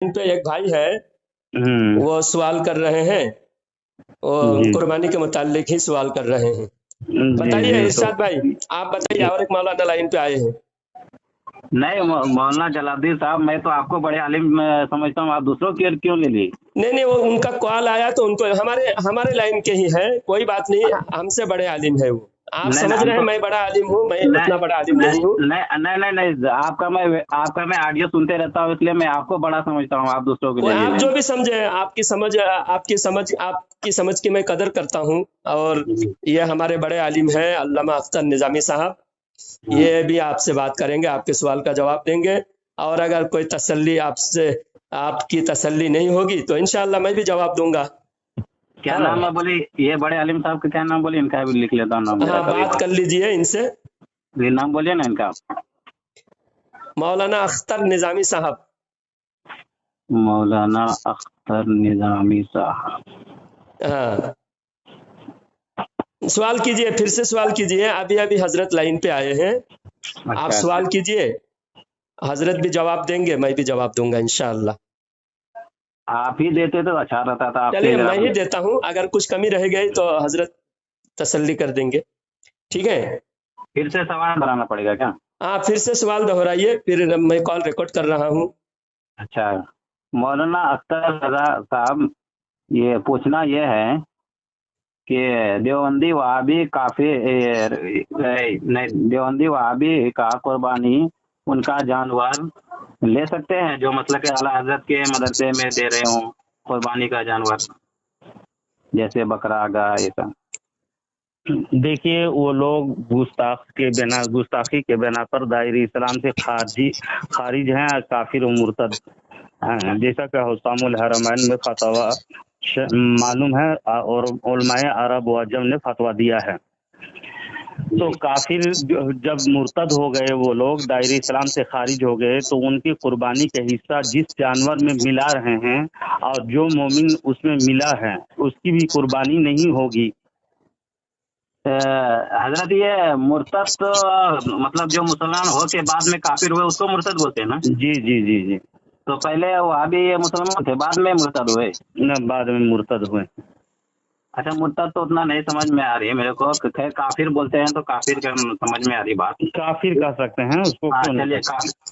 इन पे एक भाई है, हम्म, वो सवाल कर रहे हैं, वो जी कुर्बानी के मुतालिक ही सवाल कर रहे हैं। जी बताइए जी। तो इरशाद भाई, आप बताइए, और एक मौलाना लाइन पे आए हैं। नहीं, मौलाना जलालुद्दीन साहब, मैं तो आपको बड़े आलिम समझता हूँ, आप दूसरों की क्यों ले ली? नहीं नहीं, वो उनका कॉल आया तो उनको, हमारे हमारे लाइन के ही है, कोई बात नहीं, हमसे बड़े आलिम है वो। आप नहीं नहीं, समझ रहे हैं हमको मैं बड़ा आलिम हूँ, मैं नहीं उतना बड़ा आलिम नहीं नहीं हूँ। नहीं नहीं नहीं नहीं, आपका मैं ऑडियो सुनते रहता हूँ, इसलिए मैं आपको बड़ा समझता हूँ, आप दूसरों के कोई ले ले आप रहे जो हैं। भी समझे, आपकी समझ की मैं कदर करता हूँ। और जी, ये हमारे बड़े आलिम हैं अल्लामा अख्तर निजामी साहब, हाँ। ये भी आपसे बात करेंगे, आपके सवाल का जवाब देंगे। और अगर कोई तसल्ली आपसे, आपकी तसल्ली नहीं होगी तो इंशाअल्लाह मैं भी जवाब दूंगा। क्या नाम है हाँ बोली? ये बड़े आलिम साहब का क्या नाम बोली? इनका भी लिख लेता हूँ नाम मेरा हाँ, कभी। बात कर लीजिए इनसे। ये नाम बोलिए ना इनका। मौलाना अख्तर निजामी साहब। मौलाना अख्तर निजामी साहब। हाँ, सवाल कीजिए, फिर से सवाल कीजिए, अभी अभी हजरत लाइन पे आए हैं। आप अच्छा अच्छा। सवाल कीजिए, हजरत भी जवाब देंगे, मैं भी जवाब दूंगा इंशाअल्लाह। आप ही देते तो अच्छा रहता था, आपके चलिए जरा। मैं ही देता हूँ, अगर कुछ कमी रह गई तो हजरत तसल्ली कर देंगे। ठीक है। फिर से सवाल बनाना पड़ेगा क्या? हाँ, फिर से सवाल दोहराइए, फिर मैं कॉल रिकॉर्ड कर रहा हूँ। अच्छा, मौलाना अख्तर रजा साहब, ये पूछना ये है कि देवबंदी वहाबी नहीं, देवबंदी वहाबी का कुर्बानी उनका जानवर ले सकते हैं, जो मतलब कि आला हजरत के मदरसे में दे रहे हों कुर्बानी का जानवर, जैसे बकरा गाय ये सब। देखिए, वो लोग गुस्ताखी के बिना पर दायरे इस्लाम से खारिज हैं, काफिर और मुर्तद हैं, जैसा कि हुस्सामुल हरमैन में फतवा मालूम है, और उलमाए अरब व अजम ने फतवा दिया है। तो काफिर जब मुर्तद हो गए, वो लोग दायरे इस्लाम से खारिज हो गए, तो उनकी कुर्बानी का हिस्सा जिस जानवर में मिला रहे हैं, और जो मोमिन उसमें मिला है, उसकी भी कुर्बानी नहीं होगी। हजरत, ये मुर्तद तो मतलब जो मुसलमान हो के बाद में काफिर हुए उसको मुर्तद बोलते हैं ना? जी जी जी जी। तो पहले वो अभी ये मुसलमान थे, बाद में मुर्तद हुए न, बाद में मुर्तद हुए। अच्छा, मुर्तद तो उतना नहीं समझ में आ रही है मेरे को, खैर काफिर बोलते हैं तो काफिर का समझ में आ रही बात। काफिर कह सकते हैं उसको, हाँ, क्यों नहीं चलिए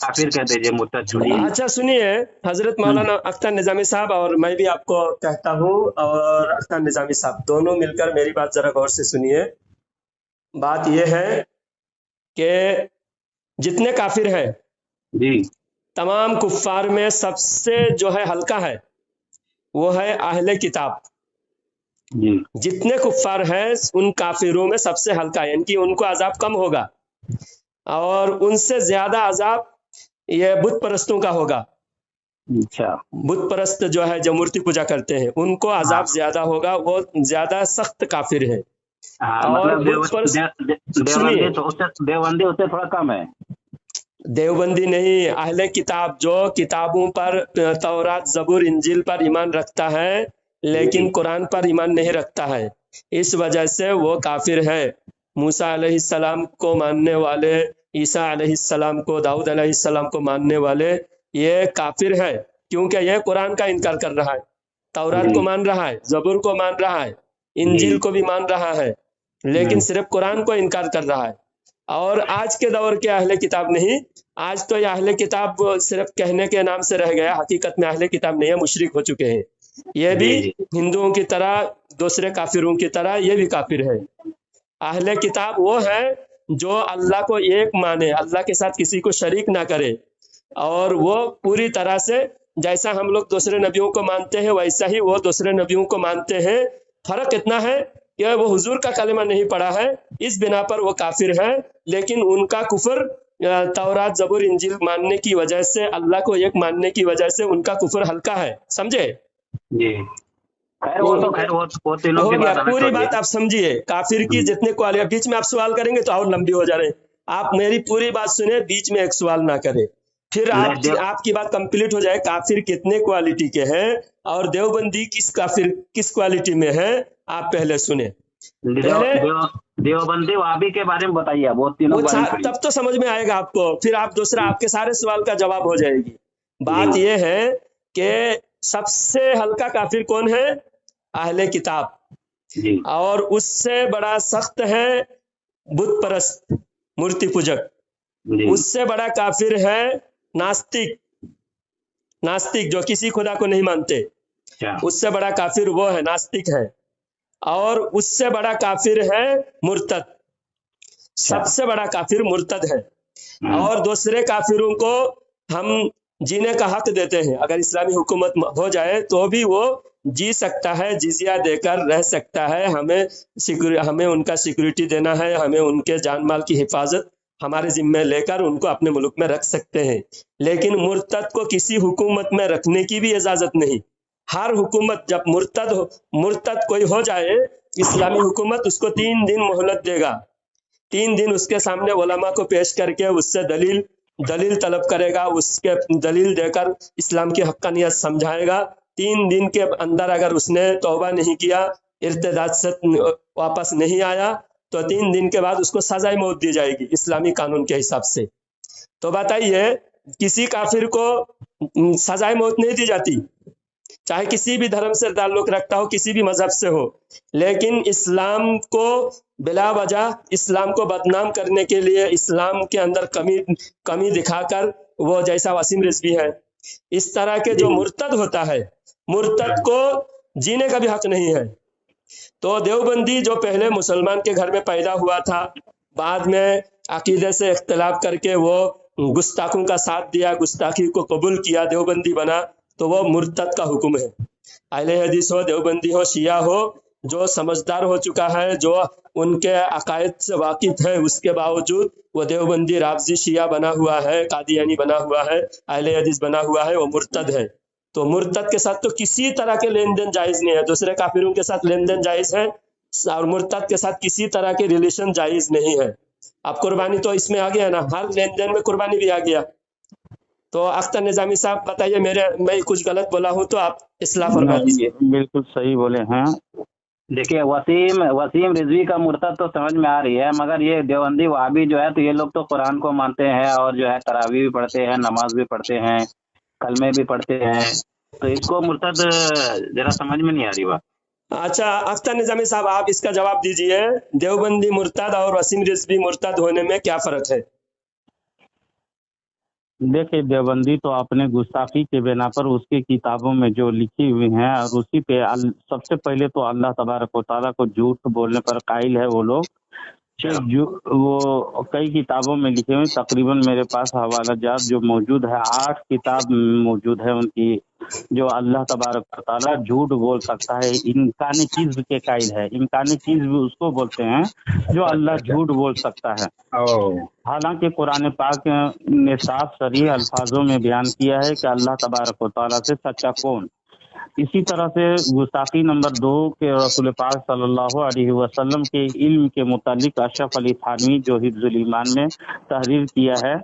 काफिर कह दीजिए, मुर्तद छोड़िए। अच्छा सुनिए, हजरत मौलाना अख्तर निजामी साहब, और मैं भी आपको कहता हूँ, और अख्तर निजामी साहब, दोनों मिलकर मेरी बात जरा गौर से सुनिए। बात यह है कि जितने काफिर हैं, जी तमाम कुफ्फार में सबसे जो है हल्का है, वो है अहले किताब। जी जितने कुफ्फार हैं उन काफिरों में सबसे हल्का है, यानी कि उनको अजाब कम होगा। और उनसे ज्यादा अजाब ये बुत परस्तों का होगा। अच्छा। बुत परस्त जो है, जो मूर्ति पूजा करते हैं, उनको हाँ अजाब ज्यादा होगा, वो ज्यादा सख्त काफिर है। हाँ, और मतलब बुत परस्त, देवबंदी सुनिए, तो उससे, देवबंदी उससे थोड़ा कम है। देवबंदी नहीं, अहले किताब जो किताबों पर, तौरात जबूर इंजील पर ईमान रखता है, जी लेकिन कुरान पर ईमान नहीं रखता है, इस वजह से वो काफिर है। मूसा अलैहिस्सलाम को मानने वाले, ईसा अलैहिस्सलाम को, दाऊद अलैहिस्सलाम को मानने वाले, ये काफिर है, क्योंकि ये कुरान का इनकार कर रहा है, तौरात जी को मान रहा है, जबूर को मान रहा है, जी। इंजील को भी मान रहा है, लेकिन हम्म, सिर्फ कुरान को इनकार कर रहा है। और आज के दौर के अहले किताब नहीं, आज तो ये अहले किताब सिर्फ कहने के नाम से रह गया, हकीकत में अहले किताब नहीं है, मुशरिक हो चुके हैं। ये भी जी जी हिंदुओं की तरह, दूसरे काफिरों की तरह ये भी काफिर है। अहले किताब वो है जो अल्लाह को एक माने, अल्लाह के साथ किसी को शरीक ना करे, और वो पूरी तरह से, जैसा हम लोग दूसरे नबियों को मानते हैं वैसा ही वो दूसरे नबियों को मानते हैं। फर्क इतना है कि वो हुजूर का कलमा नहीं पढ़ा है, इस बिना पर वो काफिर है। लेकिन उनका कुफर तौरात जबूर इंजील मानने की वजह से, अल्लाह को एक मानने की वजह से उनका कुफर हल्का है, समझे? जी। खैर वो तो, खैर वो तीनों हो की गया, बात अलग पूरी छोड़िए। बात आप समझिए। काफिर की हम्म, जितने क्वालिटी, बीच में आप सवाल करेंगे तो और लंबी हो जा रहे हैं। आप मेरी पूरी बात सुने, बीच में एक सवाल ना करें, फिर नहीं देव आपकी बात कंप्लीट हो जाए। काफिर कितने क्वालिटी के हैं, और देवबंदी किस काफिर किस क्वालिटी में है, आप पहले सुने। देव पहले देव देवबंदी वहाबी के बारे में बताइए, आप वो तीनों वो के बारे में छोड़िए। तब तो समझ में आएगा आपको, फिर आप दूसरा, हम्म, आपके सारे सवाल का जवाब हो जाएगी। जी बात यह है کہ सबसे हल्का काफिर कौन है? अहले किताब। जी और उससे बड़ा सख्त है बुत परस्त, मूर्ति पूजक। जी उससे बड़ा काफिर है नास्तिक, नास्तिक जो किसी खुदा को नहीं मानते। अच्छा उससे बड़ा काफिर वो है, नास्तिक है। और उससे बड़ा काफिर है मुर्तद। सबसे बड़ा काफिर मुर्तद है। और दूसरे काफिरों को हम जीने का हक देते हैं। अगर इस्लामी हुकूमत हो जाए तो भी वो जी सकता है, जिजिया देकर रह सकता है। हमें उनका सिक्योरिटी देना है, हमें उनके जान माल की हिफाजत हमारे जिम्मे लेकर उनको अपने मुल्क में रख सकते हैं। लेकिन मुर्तद को किसी हुकूमत में रखने की भी इजाजत नहीं। हर हुकूमत जब मुर्तद कोई हो जाए, इस्लामी हुकूमत उसको 3 दिन मोहलत देगा। 3 दिन उसके सामने उलमा को पेश करके उससे दलील तलब करेगा, उसके दलील देकर इस्लाम की हक्कानियत समझाएगा। 3 दिन के अंदर अगर उसने तौबा नहीं किया, इर्तिदाद से वापस नहीं आया, तो 3 दिन के बाद उसको सजाए मौत दी जाएगी इस्लामी कानून के हिसाब से। तो बताइए, किसी काफिर को सजाए मौत नहीं दी जाती, चाहे किसी भी धर्म से ताल्लुक रखता हो, किसी भी मजहब से हो। लेकिन इस्लाम को बिला वजह इस्लाम को बदनाम करने के लिए, इस्लाम के अंदर कमी दिखाकर, वो जैसा वसीम रिजवी है, इस तरह के जो मुर्तद होता है, मुर्तद को जीने का भी हक नहीं है। तो देवबंदी जो पहले मुसलमान के घर में पैदा हुआ था, बाद में अकीदे से इख्तिलाफ करके वो गुस्ताखों का साथ दिया, गुस्ताखी को कबूल किया, देवबंदी बना, तो वो मुर्तद का हुक्म है। अहले हदीस हो, देवबंदी हो, शिया हो, जो समझदार हो चुका है, जो उनके अकायद से वाकिफ है, उसके बावजूद वो देवबंदी, राफजी, शिया बना हुआ है, कादियानी बना हुआ है, अहले हदीस बना हुआ है, वो मुर्तद है। तो मुर्तद के साथ तो किसी तरह के लेन देन जायज नहीं है। दूसरे काफिरों के साथ लेन देन जायज है, और मुर्तद के साथ किसी तरह के रिलेशन जायज नहीं है। अब कुर्बानी तो इसमें आ गया ना, हर लेन देन में कुर्बानी भी आ गया। तो अख्तर निजामी साहब बताइए, मैं कुछ गलत बोला हूं तो आप इस्लाह फरमा दीजिए। बिल्कुल सही बोले हैं। देखिए, वसीम रिजवी का मुर्तद तो समझ में आ रही है, मगर ये देवबंदी वहाबी जो है, तो ये लोग तो कुरान को मानते हैं और जो है तरावी भी पढ़ते हैं, नमाज भी पढ़ते हैं, कलमे भी पढ़ते हैं, तो इसको मुर्तद जरा समझ में नहीं आ रही बात। अच्छा अख्तर निजामी साहब, आप इसका जवाब दीजिए, देवबंदी मुर्तद और वसीम रिजवी मुर्तद होने में क्या फर्क है? देखिए, देवबंदी तो अपने गुस्ताखी के बिना पर उसकी किताबों में जो लिखी हुई हैं, और उसी पे सबसे पहले तो अल्लाह तबारक व तआला को झूठ बोलने पर कायल है वो लोग। वो कई किताबों में लिखे हुए, तकरीबन मेरे पास हवाला जात जो मौजूद है, 8 किताब मौजूद है उनकी, जो अल्लाह तबारक व तआला झूठ बोल सकता है, इम्कानी चीज के कायल है। इम्कानी चीज भी उसको बोलते हैं जो अल्लाह झूठ बोल सकता है। हालांकि कुरान पाक ने साफ सरीह अल्फाजों में बयान किया है कि अल्लाह तबारक व तआला से सच्चा कौन। इसी तरह से गुस्ताखी नंबर 2 के रसूल पाक सल्लल्लाहु अलैहि वसल्लम के इल्म के मुतालिक अशरफ अली थानवी जो हिफ्जुल ईमान में तहरीर किया है,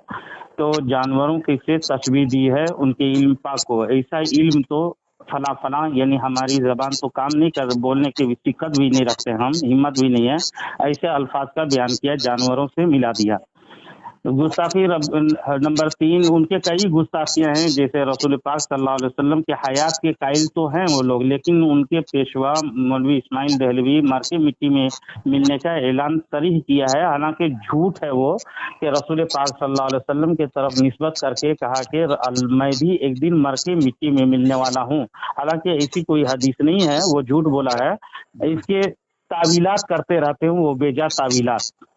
तो जानवरों की से तशबीह दी है उनके इल्म पाक को। ऐसा इल्म तो फला फला, यानी हमारी जबान तो काम नहीं कर, बोलने की दिक्कत भी नहीं रखते हम, हिम्मत भी नहीं है, ऐसे अल्फाज का बयान किया, जानवरों से मिला दिया। गुस्ताखी नंबर 3, उनके कई गुस्ताखियां हैं, जैसे रसूल पाक सल्लल्लाहु अलैहि वसल्लम के हयात के कायल तो हैं वो लोग, लेकिन उनके पेशवा मौलवी इस्माइल दहलवी मर के मिट्टी में मिलने का ऐलान सरीह किया है। हालांकि झूठ है वो कि रसूल पाक सल्लल्लाहु अलैहि वसल्लम की तरफ निस्बत करके कहा कि मैं भी एक दिन मर के मिट्टी में मिलने वाला हूँ। हालांकि ऐसी कोई हदीस नहीं है, वो झूठ बोला है। इसके तावीलात करते रहते हैं वो, बेजा तावीलात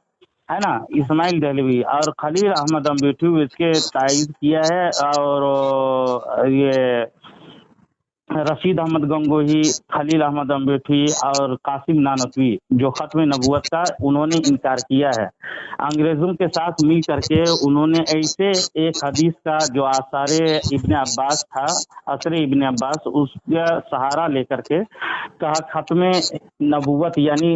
है ना। इस्माइल दहलवी और खलील अहमद अम्बेठी इसके तायद किया है, और ये रशीद अहमद गंगोही, खलील अहमद अम्बेठी और कासिम नानकवी जो खत्म नबूवत का उन्होंने इनकार किया है। अंग्रेजों के साथ मिल करके उन्होंने ऐसे एक हदीस का जो आसारे इब्ने अब्बास था, असरे इब्ने अब्बास, उसका सहारा लेकर के कहा खत्म नबूवत यानी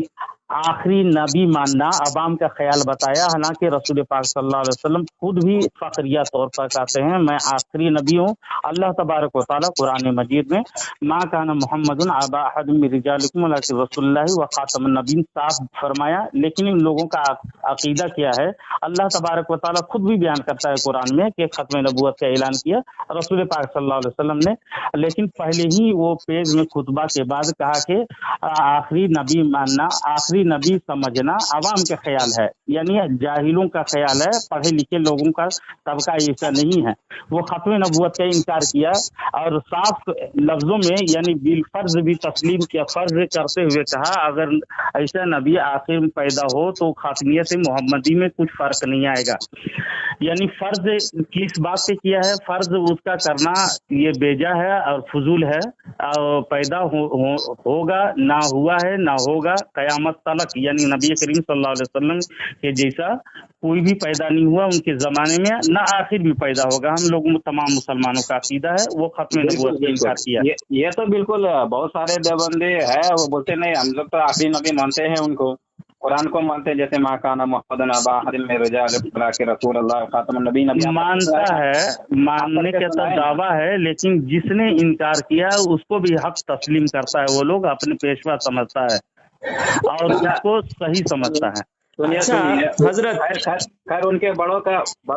आखिरी नबी मानना अवाम का ख्याल बताया। हालांकि रसूल पाक सल्लल्लाहु अलैहि वसल्लम खुद भी फखरिया तौर पर कहते हैं मैं आखिरी नबी हूँ। अल्लाह तबारक व तआला कुरान मजीद में मा काना मुहम्मदुन अबा अहदिम मिन रिजालिकुम वलाकिन रसूलुल्लाह व खातमुन नबीन साफ फरमाया। लेकिन इन लोगों का अकीदा क्या है? अल्लाह तबारक व तआला खुद भी बयान करता है कुरान में कि खत्म नबूवत का ऐलान किया रसूल पाक सल्लल्लाहु अलैहि वसल्लम ने, लेकिन पहले ही वो पेज में खुतबा के बाद कहा कि आखिरी नबी मानना, आखिरी नबी समझना अवाम का ख्याल है, यानी जाहिलों का ख्याल है, पढ़े लिखे लोगों का सबका ऐसा नहीं है। वो खत्म नबूवत का इनकार किया और साफ लफ्जों में यानी बिल फर्ज भी तस्लीम किया, फर्ज करते हुए कहा अगर ऐसा नबी आखिर में पैदा हो तो खातमियत मोहम्मदी में कुछ फर्क नहीं आएगा। यानी फर्ज किस बात से किया है? फर्ज उसका करना ये बेजा है और फजूल है, और पैदा होगा ना हुआ है ना होगा कयामत तलक, यानी नबी करीम सल्लल्लाहु अलैहि वसल्लम के जैसा कोई भी पैदा नहीं हुआ उनके जमाने में, ना आखिर भी पैदा होगा। हम लोग तमाम मुसलमानों का अकीदा है, वो खत्म नबूवत का इनकार किया। ये तो बिल्कुल बहुत सारे देवबंदी है वो बोलते नहीं हम लोग तो आखिरी नबी मानते हैं, उनको कुरान को मानते हैं, जैसे माकाना मुहम्मदुन अबा अहदिम मिन रिजालिकुम वलाकिन रसूलुल्लाह खातमुन नबीन मानता है, मानने का तो दावा है, लेकिन जिसने इनकार किया उसको भी हक तस्लीम करता है। वो लोग अपने पेशवा समझता है और उसको सही समझता है। अच्छा हजरत, खैर उनके बड़ों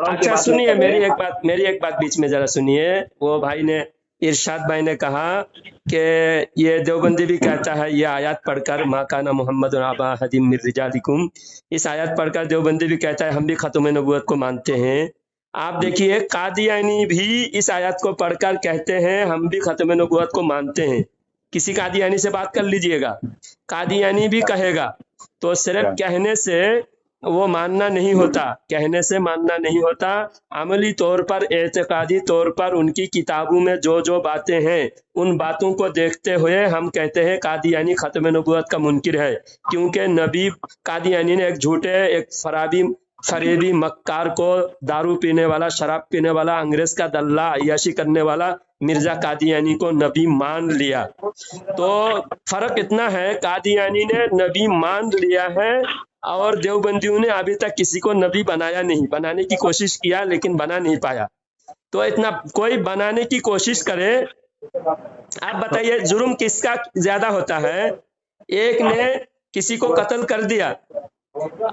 अच्छा सुनिए मेरी एक बात बीच में जरा सुनिए। वो भाई ने, इरशाद भाई ने कहा कि ये देवबंदी भी कहता है, ये आयत पढ़कर मा काना मुहम्मद अबा अहदिम मिन रिजालिकुम, इस आयत पढ़कर देवबंदी भी कहता है हम भी खत्म नबूवत को मानते हैं। आप देखिए कादियानी भी इस आयत को पढ़कर कहते हैं हम भी खत्म नबूवत को मानते हैं। किसी कादियानी से बात कर लीजिएगा, कादियानी भी कहेगा। तो सिर्फ कहने से वो मानना नहीं होता, कहने से मानना नहीं होता, अमली तौर पर, एतकादी तौर पर उनकी किताबों में जो जो बातें हैं उन बातों को देखते हुए हम कहते हैं कादियानी खत्म नबूवत का मुनकिर है। क्योंकि नबी कादियानी ने एक झूठे, एक फरेबी मक्कार को, दारू पीने वाला, शराब पीने वाला, अंग्रेज का दल्ला, अय्याशी करने वाला मिर्जा कादियानी को नबी मान लिया। तो फर्क इतना है, कादियानी ने नबी मान लिया है और देवबंदियों ने अभी तक किसी को नबी बनाया नहीं। बनाने की कोशिश किया लेकिन बना नहीं पाया। तो इतना कोई बनाने की कोशिश करे, आप बताइए जुर्म किसका ज्यादा होता है? एक ने किसी को कत्ल कर दिया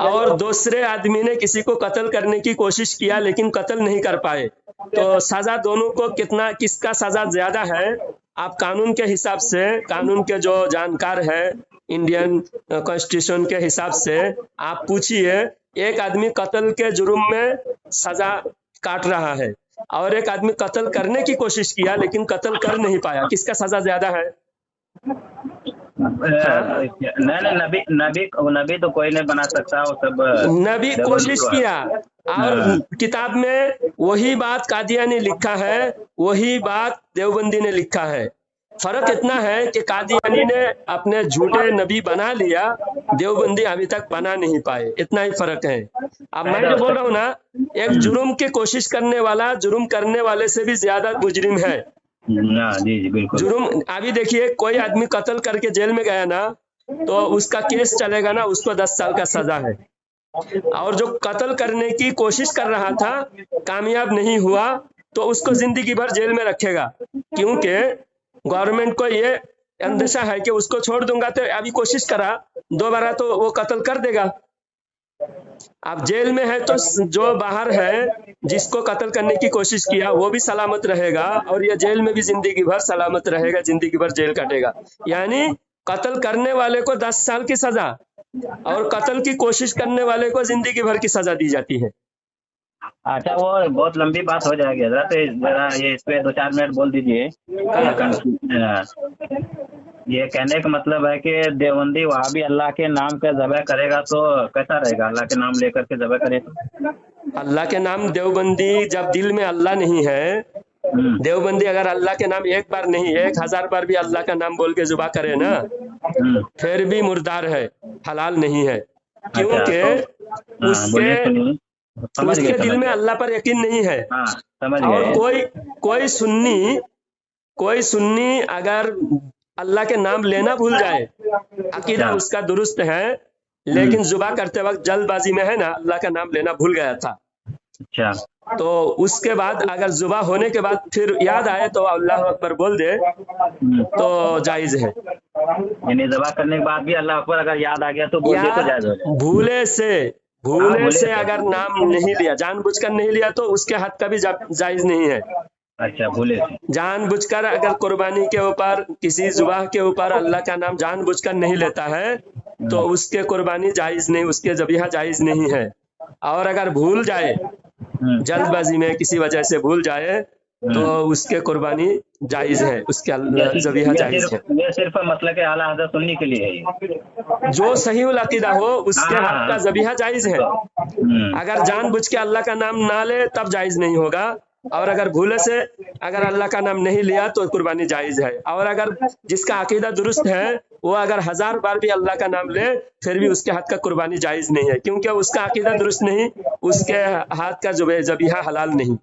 और दूसरे आदमी ने किसी को कत्ल करने की कोशिश किया लेकिन कत्ल नहीं कर पाए, तो सजा दोनों को किसका सजा ज्यादा है? आप कानून के हिसाब से, कानून के जो जानकार है, इंडियन कॉन्स्टिट्यूशन के हिसाब से आप पूछिए, एक आदमी कत्ल के जुर्म में सजा काट रहा है और एक आदमी कत्ल करने की कोशिश किया लेकिन कत्ल कर नहीं पाया, किसका सजा ज्यादा है? नहीं, नबी तो कोई नहीं बना सकता, वो सब नबी कोशिश किया और किताब में वही बात कादिया ने लिखा है, वही बात देवबंदी ने लिखा है। फर्क इतना है कि कादियानी ने अपने झूठे नबी बना लिया, देवबंदी अभी तक बना नहीं पाए, इतना ही फर्क है। अब मैं जो बोल रहा हूँ ना, एक जुर्म की कोशिश करने वाला जुर्म करने वाले से भी ज्यादा मुजरिम है। जी बिल्कुल। जुर्म, अभी देखिए कोई आदमी कत्ल करके जेल में गया ना, तो उसका केस चलेगा ना, उसको 10 साल का सजा है। और जो कत्ल करने की कोशिश कर रहा था, कामयाब नहीं हुआ, तो उसको जिंदगी भर जेल में रखेगा, क्योंकि गवर्नमेंट को ये अंदेशा है कि उसको छोड़ दूंगा तो अभी कोशिश करा, दोबारा तो वो कत्ल कर देगा। अब जेल में है तो जो बाहर है, जिसको कत्ल करने की कोशिश किया, वो भी सलामत रहेगा और ये जेल में भी जिंदगी भर सलामत रहेगा, जिंदगी भर जेल काटेगा। यानी कत्ल करने वाले को 10 साल की सजा और कत्ल की कोशिश करने वाले को जिंदगी भर की सजा दी जाती है। अच्छा, वो बहुत लंबी बात हो जाएगी हजरत, जरा ये इस पे 2-4 मिनट बोल दीजिए। ये कहने का मतलब है कि देवबंदी वहाँ भी अल्लाह के नाम का ज़बह करेगा तो कैसा रहेगा? अल्लाह के नाम लेकर के ज़बह करे तो? अल्लाह के नाम, देवबंदी जब दिल में अल्लाह नहीं है, देवबंदी अगर अल्लाह के नाम एक बार नहीं 1000 बार भी अल्लाह का नाम बोल के जुबा करे ना, फिर भी मुर्दार है, हलाल नहीं है, क्योंकि उसके दिल में अल्लाह पर यकीन नहीं है। और कोई सुन्नी अगर अल्लाह के नाम लेना भूल जाए, अकीदा उसका दुरुस्त है, लेकिन जुबा करते वक्त जल्दबाजी में है ना, अल्लाह का नाम लेना भूल गया था। अच्छा। तो उसके बाद अगर जुबा होने के बाद फिर याद आए तो अल्लाह अकबर बोल दे तो जायज है। यानी दवा करने के बाद भी अल्लाह अकबर अगर याद आ गया तो बोल दिया तो जायज हो जाए। भूले से भूले से अगर नाम नहीं लिया, जानबूझकर नहीं लिया तो उसके हद का भी जायज नहीं है। अच्छा, भूले से। जानबूझकर अगर कुर्बानी के ऊपर, किसी जुबाह के ऊपर अल्लाह का नाम जानबूझकर नहीं लेता है तो उसके कुर्बानी जायज नहीं, उसके ज़बीहा जायज नहीं है। और अगर भूल जाए, जल्दबाजी में किसी वजह से भूल जाए तो उसके कुर्बानी जायज है, उसके ज़बीहा जायज है। ये सिर्फ मतलब के आला हज़रत सुन्नी के लिए है। जो सही उल अकीदा हो उसके हक का ज़बीहा जायज है। अगर जानबूझ के अल्लाह का नाम ना ले तब जायज नहीं होगा, और अगर भूले से अगर अल्लाह का नाम नहीं लिया तो कुर्बानी जायज है। और अगर जिसका अकीदा दुरुस्त है वो अगर 1000 बार भी अल्लाह का नाम ले फिर भी उसके हाथ का कुर्बानी जायज नहीं है, क्योंकि उसका अकीदा दुरुस्त नहीं, उसके हाथ का ज़बीहा हलाल नहीं।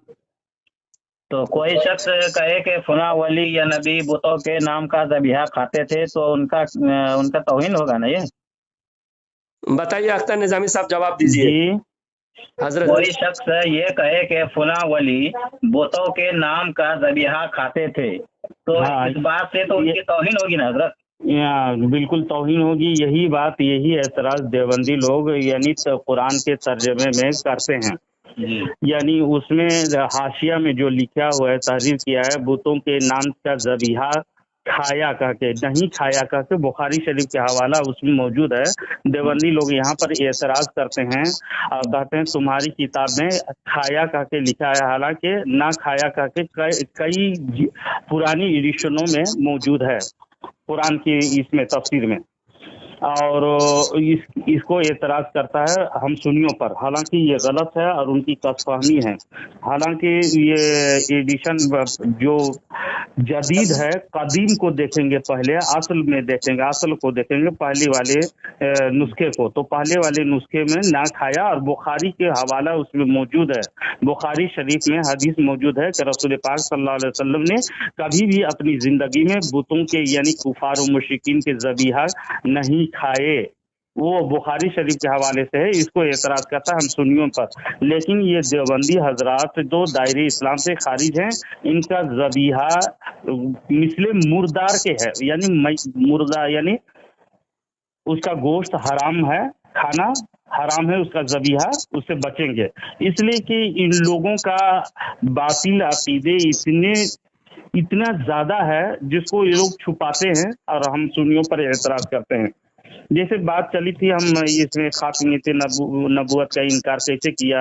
तो कोई शख्स कहे कि फला वली या नबी बुतों के नाम का ज़बीहा खाते थे तो उनका तौहीन होगा ना? ये बताइए अख्तर निजामी साहब, जवाब दीजिए। हजरत कोई शख्स ये कहे कि फला वली बुतों के नाम का ज़बीहा खाते थे तो इस बात से तो उनकी तौहीन होगी ना हजरत? बिल्कुल तौहीन होगी। यही बात, यही एतराज देवबंदी लोग यानी कुरान के तर्जमे में करते हैं। यानी उसमें हाशिया में जो लिखा हुआ है, तहरीर किया है, बुतों के नाम का ज़बीहा खाया कह के, नहीं खाया कह के, बुखारी शरीफ के हवाला उसमें मौजूद है। देवबंदी लोग यहाँ पर एतराज करते हैं और कहते हैं तुम्हारी किताब में खाया कह के लिखा है, हालांकि ना खाया कह के कई पुरानी एडिशनों में मौजूद है कुरान की इसमें तफसीर में। और इसको एतराज करता है हम सुन्नियों पर, हालांकि ये गलत है और उनकी गलतफहमी है। हालांकि ये एडिशन जो जदीद है, कदीम को देखेंगे पहले, असल में देखेंगे, असल को देखेंगे, पहले वाले नुस्खे को, तो पहले वाले नुस्खे में ना खाया और बुखारी के हवाला उसमें मौजूद है। बुखारी शरीफ में हदीस मौजूद है कि रसूल पाक सल्लल्लाहु अलैहि वसल्लम ने कभी भी अपनी जिंदगी में बुतों के यानी कुफार और मुशरिकीन के ज़बीहा नहीं खाए। वो बुखारी शरीफ के हवाले से है। इसको एतराज करता है हम सुन्नियों पर। लेकिन ये देवबंदी हजरात जो दायरे इस्लाम से खारिज हैं, इनका ज़बीहा मिसले मुर्दार के है, यानी मुर्दा यानी उसका गोश्त हराम है, खाना हराम है, उसका ज़बीहा, उससे बचेंगे। इसलिए कि इन लोगों का बातिल अकीदे इतना ज्यादा है जिसको ये लोग छुपाते हैं और हम सुन्नियों पर एतराज करते हैं। जैसे बात चली थी हम इसमें खातिमियत नबूवत का इनकार कैसे किया,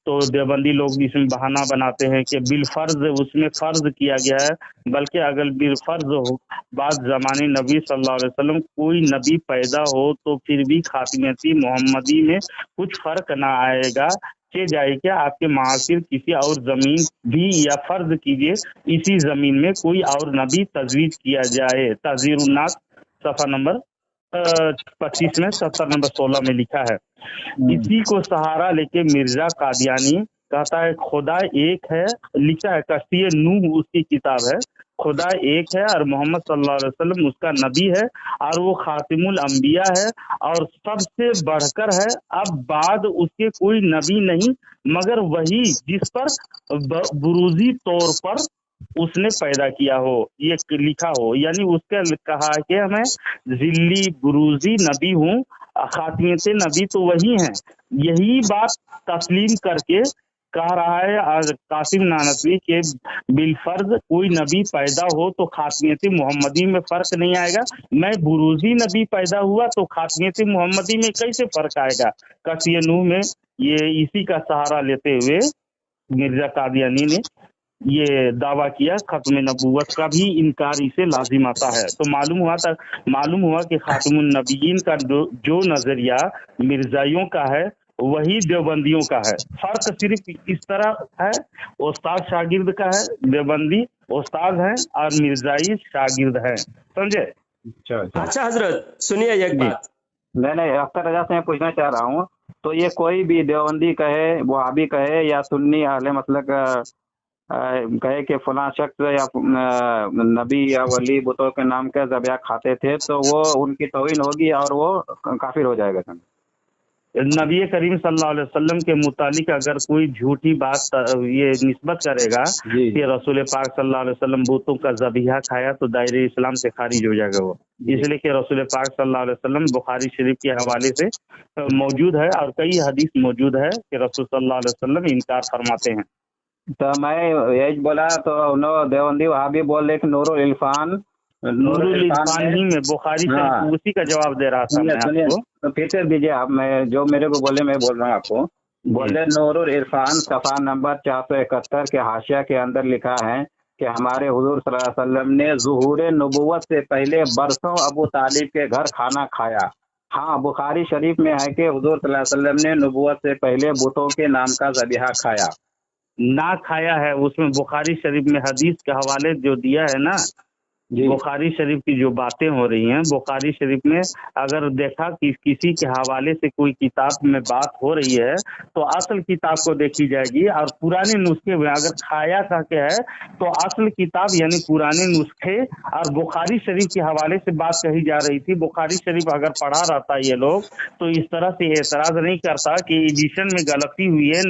तो देवबंदी लोग इसमें बहाना बनाते हैं कि बिलफर्ज उसमें फर्ज किया गया है, बल्कि अगर बिलफर्ज हो बाद ज़माने नबी सल्लल्लाहु अलैहि वसल्लम कोई नबी पैदा हो तो फिर भी खातिमियत मोहम्मदी में कुछ फर्क ना आएगा। जाए क्या आपके मासिर किसी और जमीन भी या फर्ज कीजिए इसी जमीन में कोई और नबी तजवीज किया जाए। तज़ीरुन्नास सफ़ा नंबर 25 में 70 नंबर 16 में लिखा है। इसी को सहारा लेके मिर्जा कादियानी कहता है खुदा एक है, लिखा है कश्ती नूह उसकी किताब है, खुदा एक है और मोहम्मद सल्लल्लाहु अलैहि वसल्लम उसका नबी है और वो खातिमुल अंबिया है और सबसे बढ़कर है। अब बाद उसके कोई नबी नहीं मगर वही जिस पर बुरूजी तौर पर उसने पैदा किया हो, ये लिखा हो। यानी उसका कहा कि मैं जिल्ली बुरूजी नबी हूँ, खातिमियत नबी तो वही हैं। यही बात तस्लीम करके कह रहा है आज कासिम नानवी के बिलफर्ज कोई नबी पैदा हो तो खातिमियत मोहम्मदी में फर्क नहीं आएगा। मैं बुरूजी नबी पैदा हुआ तो खातिमियत मोहम्मदी में कैसे फर्क आएगा। कसिए नूह में ये इसी का सहारा लेते हुए मिर्जा कादियानी ने ये दावा किया। खत्म नबूवत का भी इनकार इसे लाजिम आता है। तो मालूम हुआ कि खातिमुन नबीयीन का जो नजरिया मिर्जाइयों का है वही देवबंदियों का है। फर्क सिर्फ इस तरह है, उस्ताद शागिर्द का है, देवबंदी उस्ताद है और मिर्जाई शागिर्द है। समझे? अच्छा हजरत सुनिए एक बात। नहीं अख्तर रजा से मैं पूछना चाह रहा हूँ, तो ये कोई भी देवबंदी कहे, वहाबी कहे या सुन्नी अहले मतलब कहे कि फला शख्स या नबी या वली बुतों के नाम के ज़बिया खाते थे तो वो उनकी तौहीन होगी और वो काफिर हो जाएगा। नबी करीम सल्लल्लाहु अलैहि वसल्लम के मुतालिक अगर कोई झूठी बात ये निस्बत करेगा जी कि रसूल पाक सल्लल्लाहु अलैहि वसल्लम बूतों का ज़बीहा खाया तो दायरे इस्लाम से खारिज हो जाएगा वो। जी इसलिए कि रसूल पाक सल्लल्लाहु अलैहि वसल्लम बुखारी शरीफ के हवाले से मौजूद है और कई हदीस मौजूद है कि रसूल सल्लल्लाहु अलैहि वसल्लम इनकार फरमाते हैं। तो मैं यही बोला तो उन्होंने देवबंदी वहाबी बोल रहे कि नूरुल इरफान नूरुल इरफान ही में बुखारी हाँ शरीफ उसी का जवाब दे रहा था सुनिए मैं सुनिए आपको। तो फिर से दीजिए आप, मैं जो मेरे को बोले मैं बोल रहा हूँ आपको। बोले नूरुल इरफान सफ़ा नंबर 471 के हाशिया के अंदर लिखा है कि हमारे हुजूर सल्लल्लाहु अलैहि वसल्लम ने ज़ुहूर नबुव्वत से पहले बरसों अबू तालिब के घर खाना खाया। हाँ, बुखारी शरीफ में है कि हुजूर सल्लल्लाहु अलैहि वसल्लम ने नबुव्वत से पहले बुतों के नाम का ज़बीहा खाया। ना खाया है उसमें बुखारी शरीफ में हदीस के हवाले जो दिया है ना, जी बुखारी शरीफ की जो बातें हो रही हैं, बुखारी शरीफ में अगर देखा कि किसी के हवाले से कोई किताब में बात हो रही है तो असल किताब को देखी जाएगी, और पुराने नुस्खे में अगर खाया कह के है तो असल किताब यानी पुराने नुस्खे और बुखारी शरीफ के हवाले से बात कही जा रही थी। बुखारी शरीफ अगर पढ़ा रहता ये लोग तो इस तरह से एतराज नहीं करता कि एडिशन में गलती हुई है,